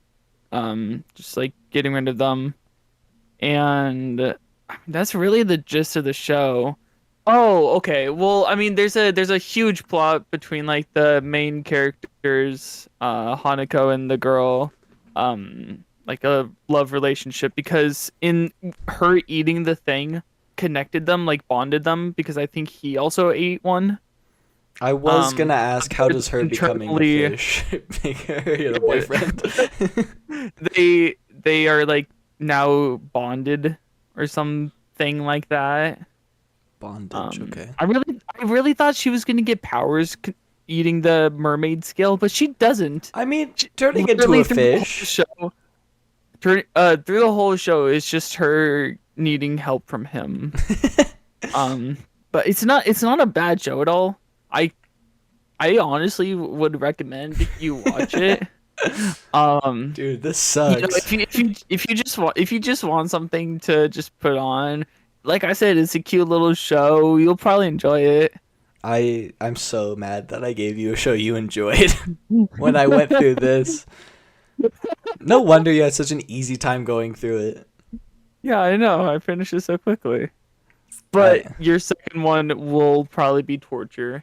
Speaker 2: just like getting rid of them, and that's really the gist of the show. Oh, okay. Well, I mean, there's a huge plot between like the main characters, Hanako and the girl, like a love relationship because in her eating the thing connected them, like bonded them because I think he also ate one.
Speaker 1: I was gonna ask, how does her becoming
Speaker 2: internally-
Speaker 1: a fish make her a boyfriend?
Speaker 2: They are like now bonded or something like that.
Speaker 1: Bondage, okay.
Speaker 2: I really thought she was gonna get powers eating the mermaid scale, but she doesn't.
Speaker 1: I mean,
Speaker 2: She,
Speaker 1: turning into
Speaker 2: literally
Speaker 1: a fish.
Speaker 2: through the whole show, it's just her needing help from him. Um, but it's not a bad show at all. I I honestly would recommend you watch it. Um,
Speaker 1: Dude, this
Speaker 2: if
Speaker 1: sucks.
Speaker 2: you just want something to just put on, like I said, it's a cute little show. You'll probably enjoy it.
Speaker 1: I'm so mad that I gave you a show you enjoyed when I went through this. No wonder you had such an easy time going through it.
Speaker 2: Yeah, I know. I finished it so quickly.
Speaker 1: I
Speaker 2: But your second one will probably be torture.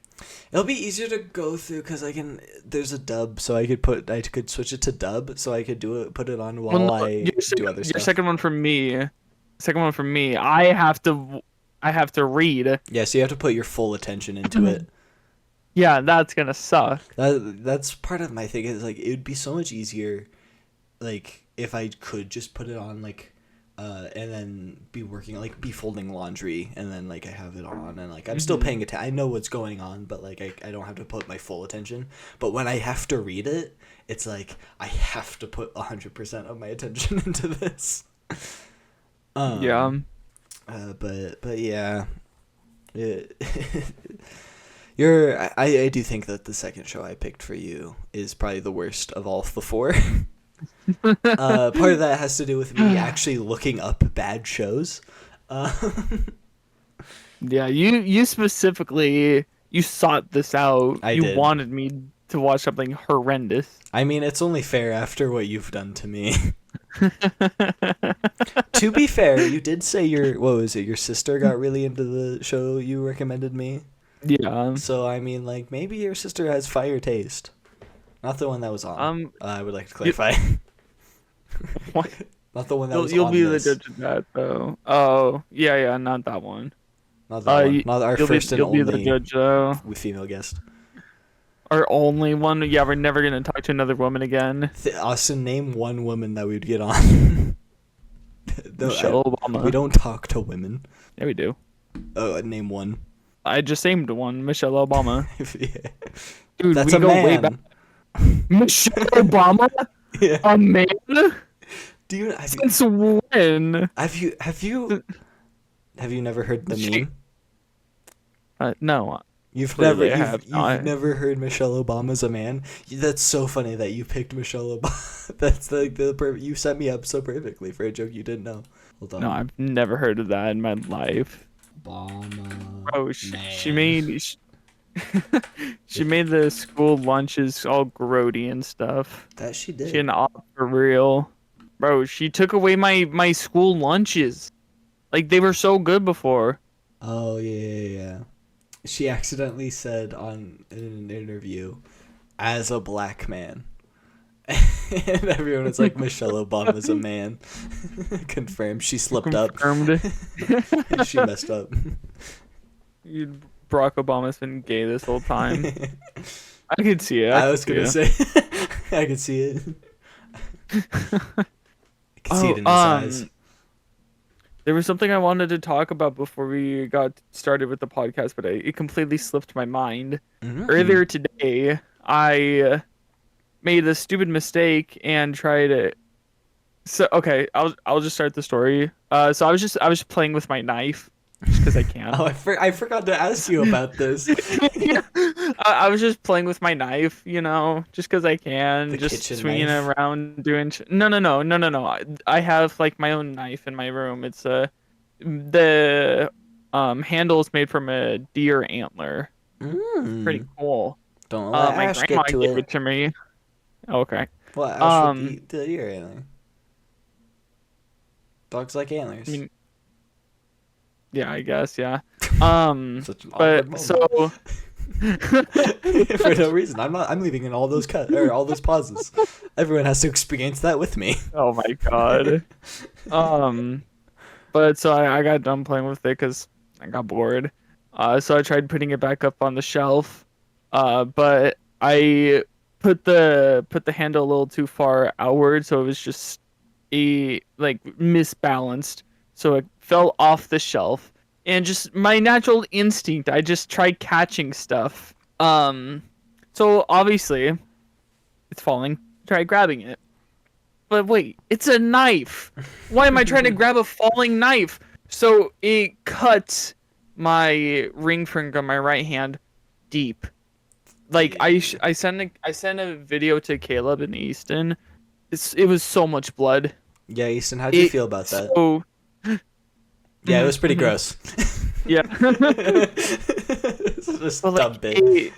Speaker 1: It'll be easier to go through because I can. There's a dub, so I could switch it to dub, so I could put it on
Speaker 2: Well,
Speaker 1: while
Speaker 2: no,
Speaker 1: I do other
Speaker 2: your
Speaker 1: stuff.
Speaker 2: second one from me. Second one from me. I have to read.
Speaker 1: Yeah, so you have to put your full attention into it.
Speaker 2: Yeah, that's gonna suck.
Speaker 1: That's part of my thing is like it would be so much easier, like if I could just put it on and then be folding laundry and then like I have it on and like I'm still paying attention. I know what's going on, but like I don't have to put my full attention. But when I have to read it, it's like I have to put 100% of my attention into this.
Speaker 2: Yeah.
Speaker 1: But yeah, it, I do think that the second show I picked for you is probably the worst of all the four. Part of that has to do with me actually looking up bad shows.
Speaker 2: Yeah, you specifically you sought this out.
Speaker 1: I
Speaker 2: You
Speaker 1: did.
Speaker 2: wanted me to watch something horrendous.
Speaker 1: I mean, it's only fair after what you've done to me. To be fair, you did say what was it? Your sister got really into the show you recommended me.
Speaker 2: Yeah.
Speaker 1: So I mean, like maybe your sister has fire taste. Not the one that was on. I would like to clarify.
Speaker 2: What?
Speaker 1: Not the one that was
Speaker 2: You'll
Speaker 1: on
Speaker 2: be
Speaker 1: this.
Speaker 2: the judge of that though. Oh, yeah, not that one.
Speaker 1: Not that one. Not our first and
Speaker 2: you'll be the
Speaker 1: only
Speaker 2: judge though.
Speaker 1: with female guest.
Speaker 2: Our only one. Yeah, we're never gonna talk to another woman again.
Speaker 1: Austin, name one woman that we'd get on.
Speaker 2: Michelle Obama.
Speaker 1: We don't talk to women.
Speaker 2: Yeah, we do.
Speaker 1: Oh, name one.
Speaker 2: I just named one, Michelle Obama.
Speaker 1: Yeah.
Speaker 2: Dude,
Speaker 1: That's
Speaker 2: we
Speaker 1: a
Speaker 2: go way
Speaker 1: man.
Speaker 2: back. Michelle Obama,
Speaker 1: Yeah.
Speaker 2: a man.
Speaker 1: Do you
Speaker 2: Since when?
Speaker 1: have you never heard the
Speaker 2: She-
Speaker 1: meme?
Speaker 2: No.
Speaker 1: You've
Speaker 2: have not.
Speaker 1: never heard Michelle Obama's a man. That's so funny that you picked Michelle Obama. That's like you set me up so perfectly for a joke you didn't know. Hold on.
Speaker 2: No, I've never heard of that in my life.
Speaker 1: Obama.
Speaker 2: Oh, she made she made the school lunches all grody and stuff.
Speaker 1: That she did.
Speaker 2: She an op for real, bro. She took away my school lunches. Like they were so good before.
Speaker 1: Oh yeah. She accidentally said in an interview, "as a black man," and everyone was like, "Michelle Obama's a man." Confirmed. She slipped up.
Speaker 2: Confirmed.
Speaker 1: She messed up.
Speaker 2: Barack Obama's been gay this whole time. I could see it.
Speaker 1: I was gonna say, I could see it. I could see it in his eyes.
Speaker 2: There was something I wanted to talk about before we got started with the podcast, but it completely slipped my mind.
Speaker 1: Mm-hmm.
Speaker 2: Earlier today, I made a stupid mistake and tried it. So okay, I'll just start the story. So I was just playing with my knife, just because I can.
Speaker 1: Oh, I forgot to ask you about this.
Speaker 2: I was just playing with my knife, just because I can,
Speaker 1: The
Speaker 2: just
Speaker 1: kitchen
Speaker 2: swinging
Speaker 1: knife?
Speaker 2: it around, doing. No. I have like my own knife in my room. It's the handle is made from a deer antler. Pretty cool.
Speaker 1: Don't let
Speaker 2: My
Speaker 1: Ash
Speaker 2: grandma
Speaker 1: get to
Speaker 2: gave
Speaker 1: it.
Speaker 2: it to me. Okay.
Speaker 1: Well, Ash with the ear antler. Dogs like antlers.
Speaker 2: I mean, yeah, I guess, yeah.
Speaker 1: Such an awkward
Speaker 2: But
Speaker 1: moment.
Speaker 2: so
Speaker 1: For no reason. I'm leaving in all those all those pauses. Everyone has to experience that with me.
Speaker 2: oh my god. But so I got done playing with it because I got bored. So I tried putting it back up on the shelf. But I put the handle a little too far outward, so it was just misbalanced. So it fell off the shelf, and just my natural instinct, I just tried catching stuff. So obviously it's falling. Try grabbing it. But wait, it's a knife. Why am I trying to grab a falling knife? So it cuts my ring finger on my right hand deep. Like I sent a video to Caleb and Easton. It was so much blood.
Speaker 1: Yeah, Easton, how'd you
Speaker 2: It
Speaker 1: feel about that?
Speaker 2: so
Speaker 1: Yeah, it was pretty
Speaker 2: mhm.
Speaker 1: gross.
Speaker 2: Yeah.
Speaker 1: It's just
Speaker 2: But
Speaker 1: dumb
Speaker 2: like
Speaker 1: bit.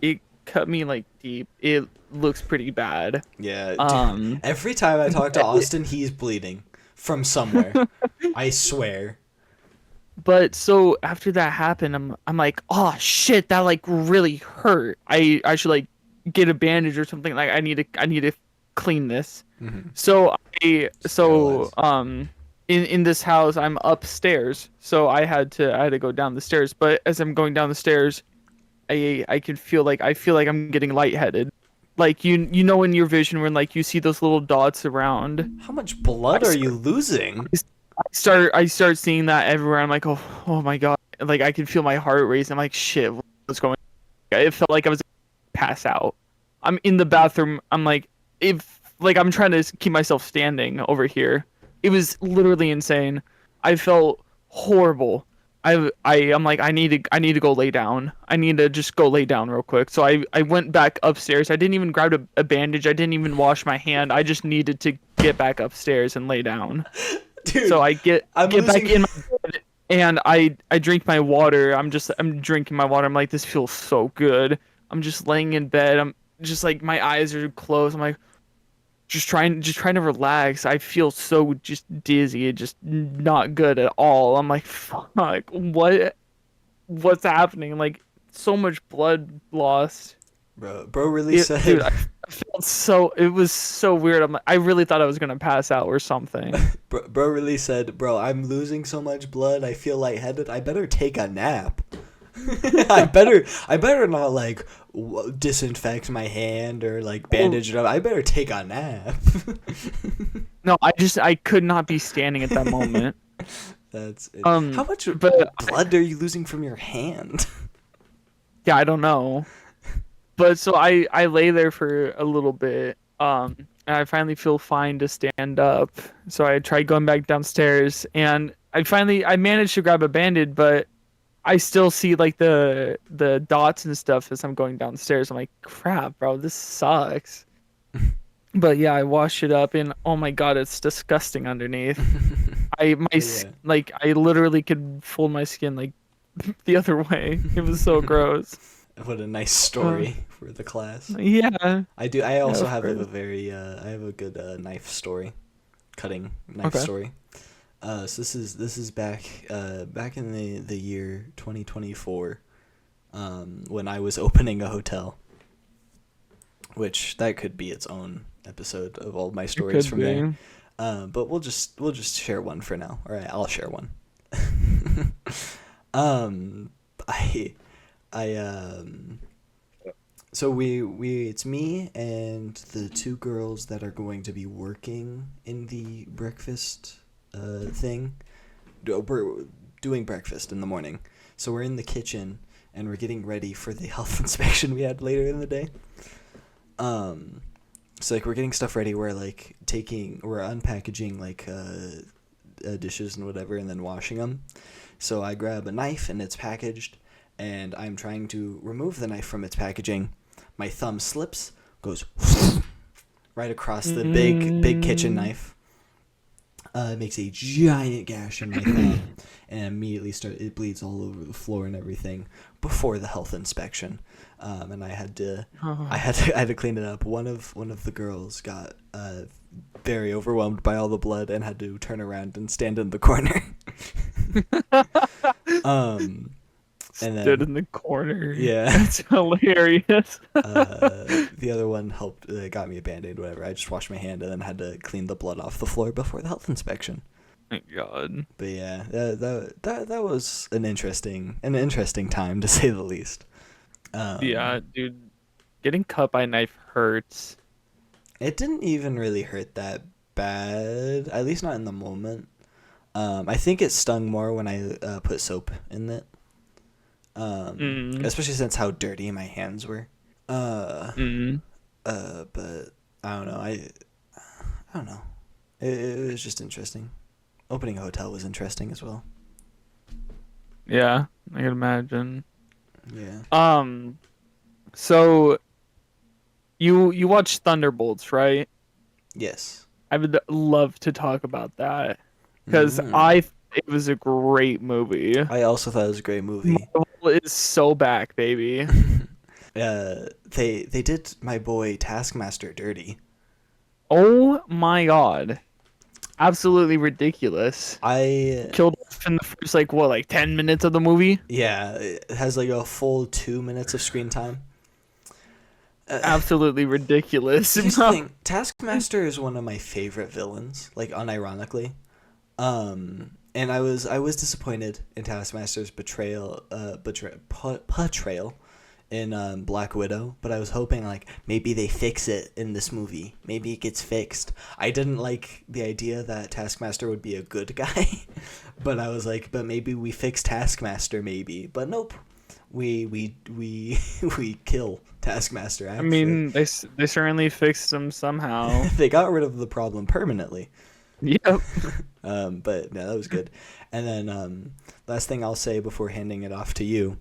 Speaker 2: it cut me like deep. It looks pretty bad.
Speaker 1: Yeah, dude.
Speaker 2: Um
Speaker 1: Every time I talk to Austin, he's bleeding from somewhere. I swear.
Speaker 2: but so after that happened, I'm like, oh shit, that like really hurt. I should like get a bandage or something. Like I need to clean this.
Speaker 1: Mm-hmm.
Speaker 2: So
Speaker 1: Sterilize.
Speaker 2: in this house I'm upstairs. So I had to go down the stairs. But as I'm going down the stairs, I can feel like I'm getting lightheaded. Like you know in your vision when like you see those little dots around.
Speaker 1: How much
Speaker 2: I
Speaker 1: blood are you
Speaker 2: start
Speaker 1: losing?
Speaker 2: I start seeing that everywhere. I'm like, oh my god. Like I can feel my heart race. I'm like, shit, what's going on? It felt like I was gonna pass out. I'm in the bathroom. I'm like, if like I'm trying to keep myself standing over here. It was literally insane. I felt horrible. I'm like I need to go lay down. I need to just go lay down real quick. So I went back upstairs. I didn't even grab a bandage. I didn't even wash my hand. I just needed to get back upstairs and lay down. So
Speaker 1: Dude,
Speaker 2: I
Speaker 1: I'm
Speaker 2: get back
Speaker 1: losing.
Speaker 2: in my bed and I drink my water. I'm drinking my water. I'm like this feels so good. I'm just laying in bed. I'm just like my eyes are closed. I'm like just trying to relax. I feel so just dizzy, just not good at all. I'm like fuck, what's happening? Like so much blood lost.
Speaker 1: Bro really
Speaker 2: Dude,
Speaker 1: said.
Speaker 2: I felt so it was so weird. I'm like I really thought I was gonna pass out or something.
Speaker 1: Bro really said, bro, I'm losing so much blood. I feel lightheaded. I better take a nap. I better not like disinfect my hand or like
Speaker 2: Well,
Speaker 1: bandage it up. I better take a nap.
Speaker 2: no, I could not be standing at that moment.
Speaker 1: That's it. How
Speaker 2: Um,
Speaker 1: much
Speaker 2: but
Speaker 1: blood are you losing from your hand?
Speaker 2: yeah, I don't know. But so I lay there for a little bit. And I finally feel fine to stand up. So I tried going back downstairs, and I managed to grab a bandage, but I still see like the dots and stuff as I'm going downstairs. I'm like, crap, bro, this sucks. But yeah, I washed it up, and oh my god, it's disgusting underneath.
Speaker 1: But yeah,
Speaker 2: Like I literally could fold my skin like the other way. It was so gross.
Speaker 1: what a nice
Speaker 2: Uh,
Speaker 1: story for the class.
Speaker 2: yeah,
Speaker 1: I do. I
Speaker 2: yeah,
Speaker 1: also
Speaker 2: of
Speaker 1: have a
Speaker 2: course.
Speaker 1: very. I have a good knife story, cutting knife
Speaker 2: Okay.
Speaker 1: story. So this is back in the year 2024, when I was opening a hotel, which that could be its own episode of all my
Speaker 2: It
Speaker 1: stories
Speaker 2: could
Speaker 1: from there.
Speaker 2: be.
Speaker 1: But we'll just share one for now. All right, I'll share one. um, I I So we it's me and the two girls that are going to be working in the breakfast thing. We're doing breakfast in the morning. So we're in the kitchen and we're getting ready for the health inspection we had later in the day. Um so like we're getting stuff ready, we're unpackaging like dishes and whatever and then washing them. So I grab a knife and it's packaged and I'm trying to remove the knife from its packaging. My thumb slips, goes right across the big kitchen
Speaker 2: Mm,
Speaker 1: knife. It makes a giant gash in my thumb, and immediately it bleeds all over the floor and everything before the health inspection. And
Speaker 2: oh.
Speaker 1: I had to clean it up. One of the girls got very overwhelmed by all the blood and had to turn around and stand in the corner. um, and
Speaker 2: Stood
Speaker 1: then
Speaker 2: in the corner.
Speaker 1: yeah.
Speaker 2: That's hilarious.
Speaker 1: The other one helped, got me a band-aid, whatever. I just washed my hand and then had to clean the blood off the floor before the health inspection.
Speaker 2: My God.
Speaker 1: But yeah, that was an interesting time to say the least.
Speaker 2: Yeah,
Speaker 1: Um,
Speaker 2: dude. Getting cut by a knife hurts.
Speaker 1: it didn't even really hurt that bad, at least not in the moment. I think it stung more when I put soap in it.
Speaker 2: Mm,
Speaker 1: Especially since how dirty my hands were. Uh,
Speaker 2: mm,
Speaker 1: but I don't know. I don't know. It was just interesting. Opening a hotel was interesting as well.
Speaker 2: yeah, I can imagine.
Speaker 1: Yeah.
Speaker 2: Um, so you watch Thunderbolts, right?
Speaker 1: Yes.
Speaker 2: I would love to talk about that because
Speaker 1: Mm.
Speaker 2: it was a great movie.
Speaker 1: I also thought it was a great movie.
Speaker 2: Marvel is so back, baby.
Speaker 1: They did my boy Taskmaster dirty.
Speaker 2: Oh my God. Absolutely ridiculous.
Speaker 1: I
Speaker 2: Killed off in the first like what, like 10 minutes of the movie?
Speaker 1: Yeah, it has like a full 2 minutes of screen time.
Speaker 2: Absolutely ridiculous.
Speaker 1: Here's the thing: Taskmaster is one of my favorite villains, like unironically. And I was disappointed in Taskmaster's portrayal in Black Widow, but I was hoping like maybe they fix it in this movie. Maybe it gets fixed. I didn't like the idea that Taskmaster would be a good guy, but I was like, but maybe we fix Taskmaster, maybe. But nope, we we kill Taskmaster.
Speaker 2: I
Speaker 1: Actually,
Speaker 2: mean, they certainly fixed them somehow.
Speaker 1: they got rid of the problem permanently.
Speaker 2: Yep.
Speaker 1: But no, that was good. And then last thing I'll say before handing it off to you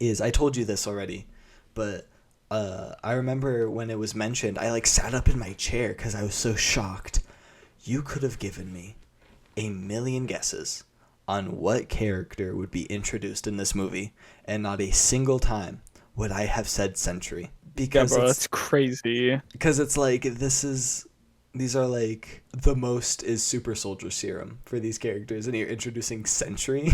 Speaker 1: is I told you this already, but I remember when it was mentioned, I like sat up in my chair because I was so shocked. You could have given me a million guesses on what character would be introduced in this movie, and not a single time would I have said Sentry
Speaker 2: Yeah, bro, that's crazy.
Speaker 1: because it's like these are like the most is super soldier serum for these characters, and you're introducing Sentry,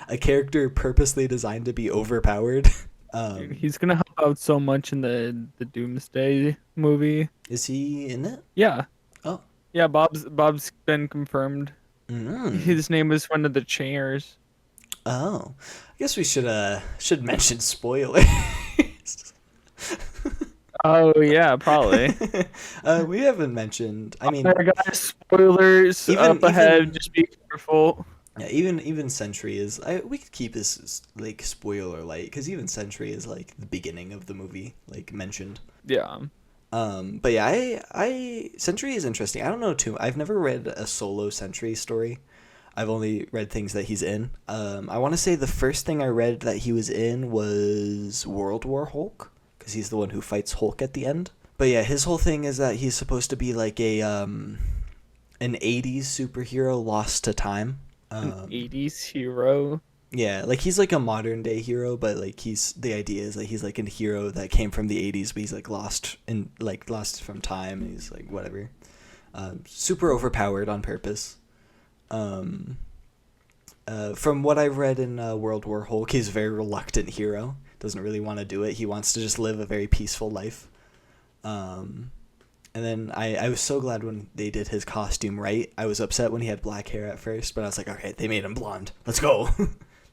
Speaker 1: a character purposely designed to be overpowered.
Speaker 2: Dude, he's gonna help out so much in the Doomsday movie.
Speaker 1: Is he in it?
Speaker 2: Yeah,
Speaker 1: Oh.
Speaker 2: yeah. Bob's been confirmed.
Speaker 1: Mm.
Speaker 2: His name is one of the chairs.
Speaker 1: Oh. I guess we should mention spoilers.
Speaker 2: Oh yeah, probably.
Speaker 1: We haven't mentioned. I mean,
Speaker 2: Alright, guys, spoilers
Speaker 1: even
Speaker 2: up ahead.
Speaker 1: even
Speaker 2: Just be careful.
Speaker 1: yeah, even Sentry is. We could keep this like spoiler light because even Sentry is like the beginning of the movie, like mentioned.
Speaker 2: Yeah.
Speaker 1: But yeah, I Sentry is interesting. I don't know too. I've never read a solo Sentry story. I've only read things that he's in. I want to say the first thing I read that he was in was World War Hulk, because he's the one who fights Hulk at the end. But yeah, his whole thing is that he's supposed to be like an '80s superhero lost to time.
Speaker 2: An 80s hero.
Speaker 1: Yeah, like he's like a modern day hero, but like the idea is that he's like a hero that came from the '80s, but he's like lost from time, and he's like whatever, super overpowered on purpose. Um, from what I've read in World War Hulk, he's a very reluctant hero. Doesn't really want to do it. He wants to just live a very peaceful life. And then I was so glad when they did his costume right. I was upset when he had black hair at first, but I was like, okay, they made him blonde. Let's go.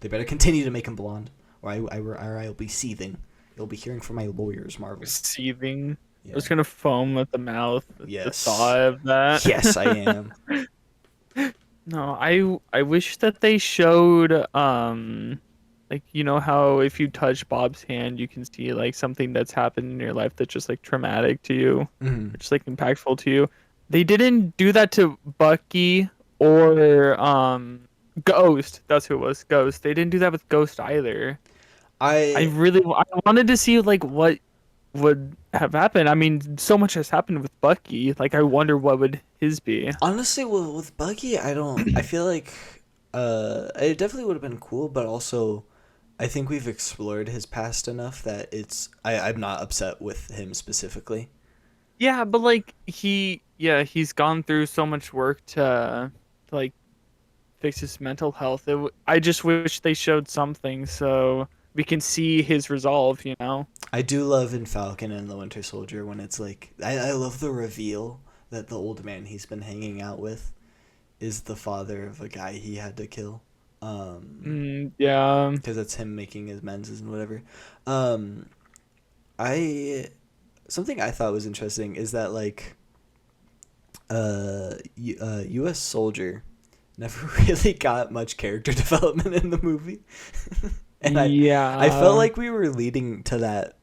Speaker 1: They better continue to make him blonde, or I'll be seething. You'll be hearing from my lawyers, Marvel.
Speaker 2: Seething.
Speaker 1: Yeah.
Speaker 2: I was gonna foam at the mouth.
Speaker 1: Yes.
Speaker 2: The thought of that.
Speaker 1: Yes, I am.
Speaker 2: No, I wish that they showed like you know how if you touch Bob's hand you can see like something that's happened in your life that's just like traumatic to you,
Speaker 1: Mm-hmm.
Speaker 2: or just like impactful to you. They didn't do that to Bucky or Ghost. That's who it was. Ghost. They didn't do that with Ghost either.
Speaker 1: I
Speaker 2: I wanted to see like what would have happened. I mean, so much has happened with Bucky. Like I wonder what would his be.
Speaker 1: honestly with Bucky, I don't. I feel like it definitely would have been cool, but also I think we've explored his past enough that I'm not upset with him specifically.
Speaker 2: Yeah, but like he's gone through so much work to like fix his mental health. I just wish they showed something so we can see his resolve, you know?
Speaker 1: I do love in Falcon and the Winter Soldier when it's like I love the reveal that the old man he's been hanging out with is the father of a guy he had to kill.
Speaker 2: Yeah.
Speaker 1: Because that's him making his amends and whatever. Um, I something I thought was interesting is that like U.S. Soldier never really got much character development in the movie. And I felt
Speaker 2: Yeah.
Speaker 1: like we were leading to that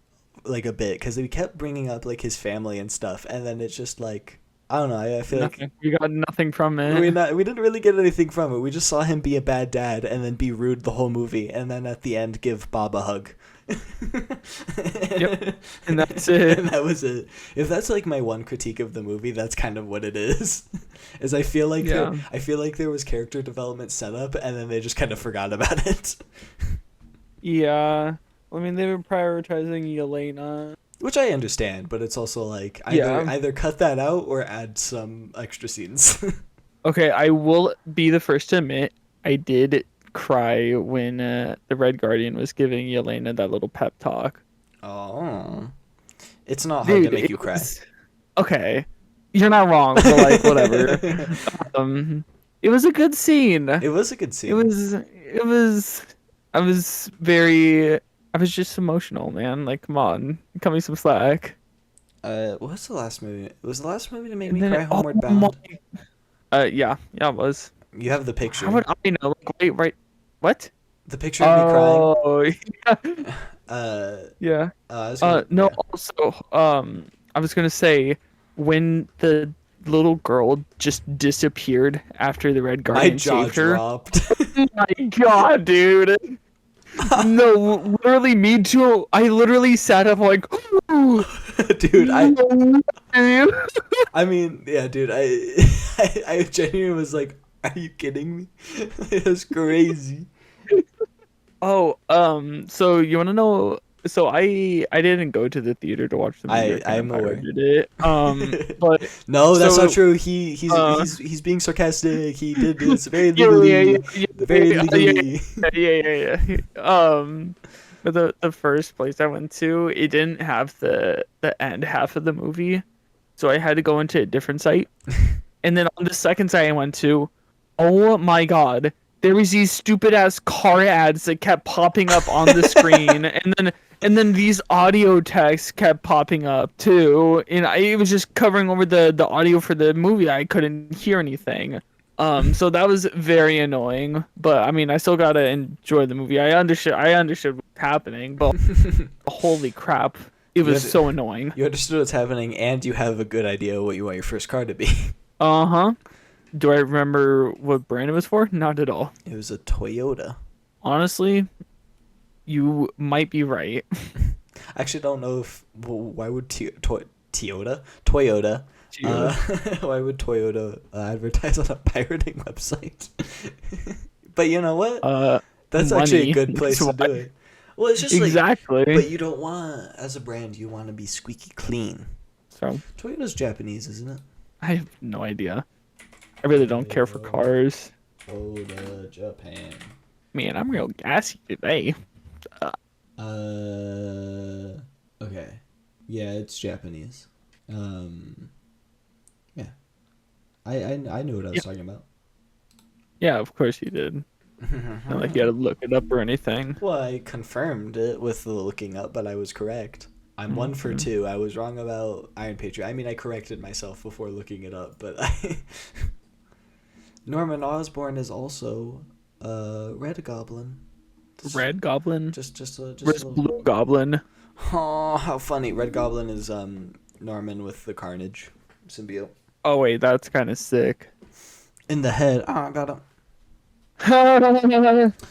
Speaker 1: like a bit because we kept bringing up like his family and stuff, and then it's just like I don't know. I feel like
Speaker 2: Nothing. We got nothing from it.
Speaker 1: we didn't really get anything from it. We just saw him be a bad dad and then be rude the whole movie, and then at the end give Bob a hug.
Speaker 2: Yep. And that's it.
Speaker 1: And that was it. If that's like my one critique of the movie, that's kind of what it is. Is I feel like
Speaker 2: Yeah.
Speaker 1: I feel like there was character development set up, and then they just kind of forgot about it.
Speaker 2: Yeah. I mean, they were prioritizing Yelena.
Speaker 1: Which I understand, but it's also like
Speaker 2: Yeah.
Speaker 1: either cut that out or add some extra scenes.
Speaker 2: Okay, I will be the first to admit I did cry when the Red Guardian was giving Yelena that little pep talk.
Speaker 1: Oh, it's not hard
Speaker 2: Dude,
Speaker 1: to make
Speaker 2: it
Speaker 1: you cry.
Speaker 2: was okay. You're not wrong, but like whatever. It was a good scene.
Speaker 1: It was a good scene.
Speaker 2: It was. I was just emotional, man. Like, come on, cut me some slack.
Speaker 1: What's the last movie? Was the last movie to make
Speaker 2: And
Speaker 1: me
Speaker 2: then
Speaker 1: cry Homeward
Speaker 2: oh my,
Speaker 1: Bound?
Speaker 2: yeah, it was.
Speaker 1: You have the picture.
Speaker 2: How would I know? Like, wait, right? What?
Speaker 1: The picture of me crying.
Speaker 2: Oh, yeah.
Speaker 1: Uh,
Speaker 2: Yeah.
Speaker 1: I was gonna,
Speaker 2: No,
Speaker 1: yeah.
Speaker 2: also, I was gonna say when the little girl just disappeared after the Red
Speaker 1: My
Speaker 2: Guardian
Speaker 1: jaw
Speaker 2: saved her.
Speaker 1: dropped.
Speaker 2: Oh my God, dude. No, literally, me too. I literally sat up like, ooh,
Speaker 1: Dude,
Speaker 2: no, dude.
Speaker 1: I mean, yeah, dude, I genuinely was like, are you kidding me? It was crazy.
Speaker 2: Oh, so you want to know? So I didn't go to the theater to watch the movie.
Speaker 1: I'm aware.
Speaker 2: Pirated it. But
Speaker 1: No, that's
Speaker 2: so,
Speaker 1: not true. He's
Speaker 2: uh,
Speaker 1: he's being sarcastic. He did this very
Speaker 2: yeah,
Speaker 1: legally. Very
Speaker 2: yeah,
Speaker 1: legally.
Speaker 2: yeah. But the first place I went to, it didn't have the end half of the movie, so I had to go into a different site. And then on the second site I went to, oh my God, there was these stupid ass car ads that kept popping up on the screen, and then these audio texts kept popping up too, and it was just covering over the audio for the movie. I couldn't hear anything. So that was very annoying. But I mean, I still gotta enjoy the movie. I understood what's happening, but holy crap, it was
Speaker 1: had-
Speaker 2: so annoying.
Speaker 1: You understood what's happening, and you have a good idea what you want your first car to be.
Speaker 2: Uh-huh. Do I remember what brand it was for? Not at all.
Speaker 1: It was a Toyota.
Speaker 2: Honestly, you might be right.
Speaker 1: I actually don't know if why would Toyota why would Toyota advertise on a pirating website? But you know what? That's actually a
Speaker 2: Money.
Speaker 1: good place to
Speaker 2: That's
Speaker 1: do
Speaker 2: why.
Speaker 1: it. Well, it's just
Speaker 2: Exactly.
Speaker 1: like, but you don't want, as a brand, you want to be squeaky clean.
Speaker 2: So
Speaker 1: Toyota's Japanese, isn't it?
Speaker 2: I have no idea. I really don't care for cars.
Speaker 1: Toyota, Japan.
Speaker 2: Man, I'm real gassy today.
Speaker 1: Okay. Yeah, it's Japanese. Yeah. I knew what I was talking about.
Speaker 2: Yeah, of course you did. Not like you had to look it up or anything.
Speaker 1: Well, I confirmed it with the looking up, but I was correct. I'm 1 for 2. I was wrong about Iron Patriot. I mean, I corrected myself before looking it up, but Norman Osborn is also Red Goblin.
Speaker 2: Red Goblin?
Speaker 1: Just
Speaker 2: Where's
Speaker 1: a little...
Speaker 2: Blue Goblin?
Speaker 1: Oh, how funny. Red Goblin is Norman with the Carnage symbiote.
Speaker 2: Oh wait, that's kind of sick.
Speaker 1: In the head. Oh, I got him.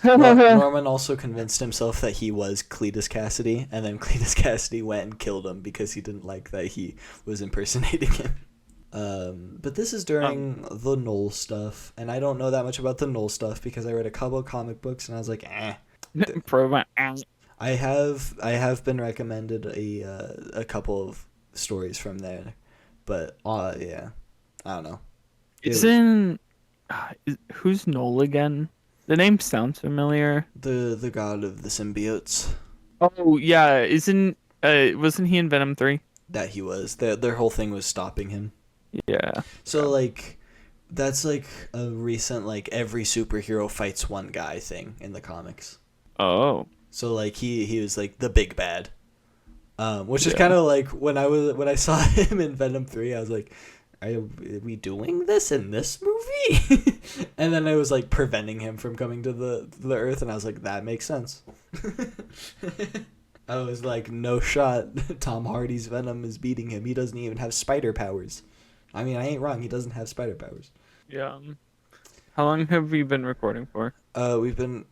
Speaker 1: Norman also convinced himself that he was Cletus Cassidy, and then Cletus Cassidy went and killed him because he didn't like that he was impersonating him. But this is during the Knoll stuff, and I don't know that much about the Knoll stuff because I read a couple of comic books and I was like, eh. I have been recommended a couple of stories from there, but yeah, I don't know.
Speaker 2: Who's Noel again? The name sounds familiar.
Speaker 1: The god of the symbiotes.
Speaker 2: Oh yeah, wasn't he in Venom 3?
Speaker 1: That he was. Their whole thing was stopping him.
Speaker 2: Yeah.
Speaker 1: So like, that's like a recent like every superhero fights one guy thing in the comics.
Speaker 2: Oh.
Speaker 1: So like he was like the big bad, which is kind of like when I saw him in Venom 3, I was like, are we doing this in this movie? And then it was like preventing him from coming to the Earth, and I was like, that makes sense. I was like, no shot. Tom Hardy's Venom is beating him. He doesn't even have spider powers. I mean, I ain't wrong. He doesn't have spider powers.
Speaker 2: Yeah. How long have we been recording for?
Speaker 1: We've been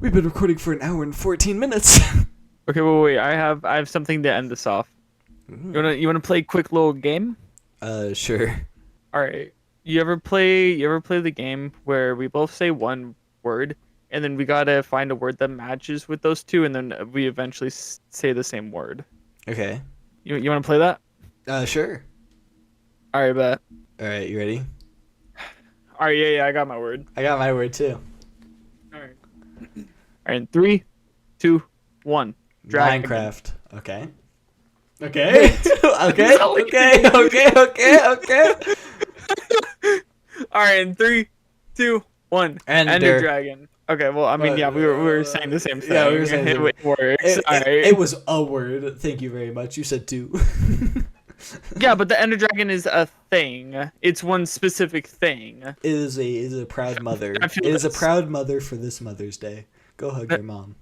Speaker 1: recording for 1 hour and 14 minutes.
Speaker 2: Okay, wait. I have something to end this off. You wanna play a quick little game?
Speaker 1: Sure.
Speaker 2: All right. You ever play the game where we both say one word and then we gotta find a word that matches with those two, and then we eventually say the same word.
Speaker 1: Okay.
Speaker 2: You want to play that?
Speaker 1: Sure.
Speaker 2: All right, bet.
Speaker 1: All right, you ready?
Speaker 2: All right, yeah, I got my word.
Speaker 1: I got my word too.
Speaker 2: All right. All right, in 3, 2, 1. Dragon.
Speaker 1: Minecraft. Okay. Okay. Okay.
Speaker 2: All right, in 3, 2, 1. Ender Dragon. Okay, well, I mean, yeah, we were saying the same thing.
Speaker 1: Yeah, we were saying
Speaker 2: it works. All right.
Speaker 1: It was a word. Thank you very much. You said 2.
Speaker 2: Yeah, but the Ender Dragon is a thing. It's one specific thing.
Speaker 1: It is a proud mother. It is a proud mother for this Mother's Day. Go hug your mom.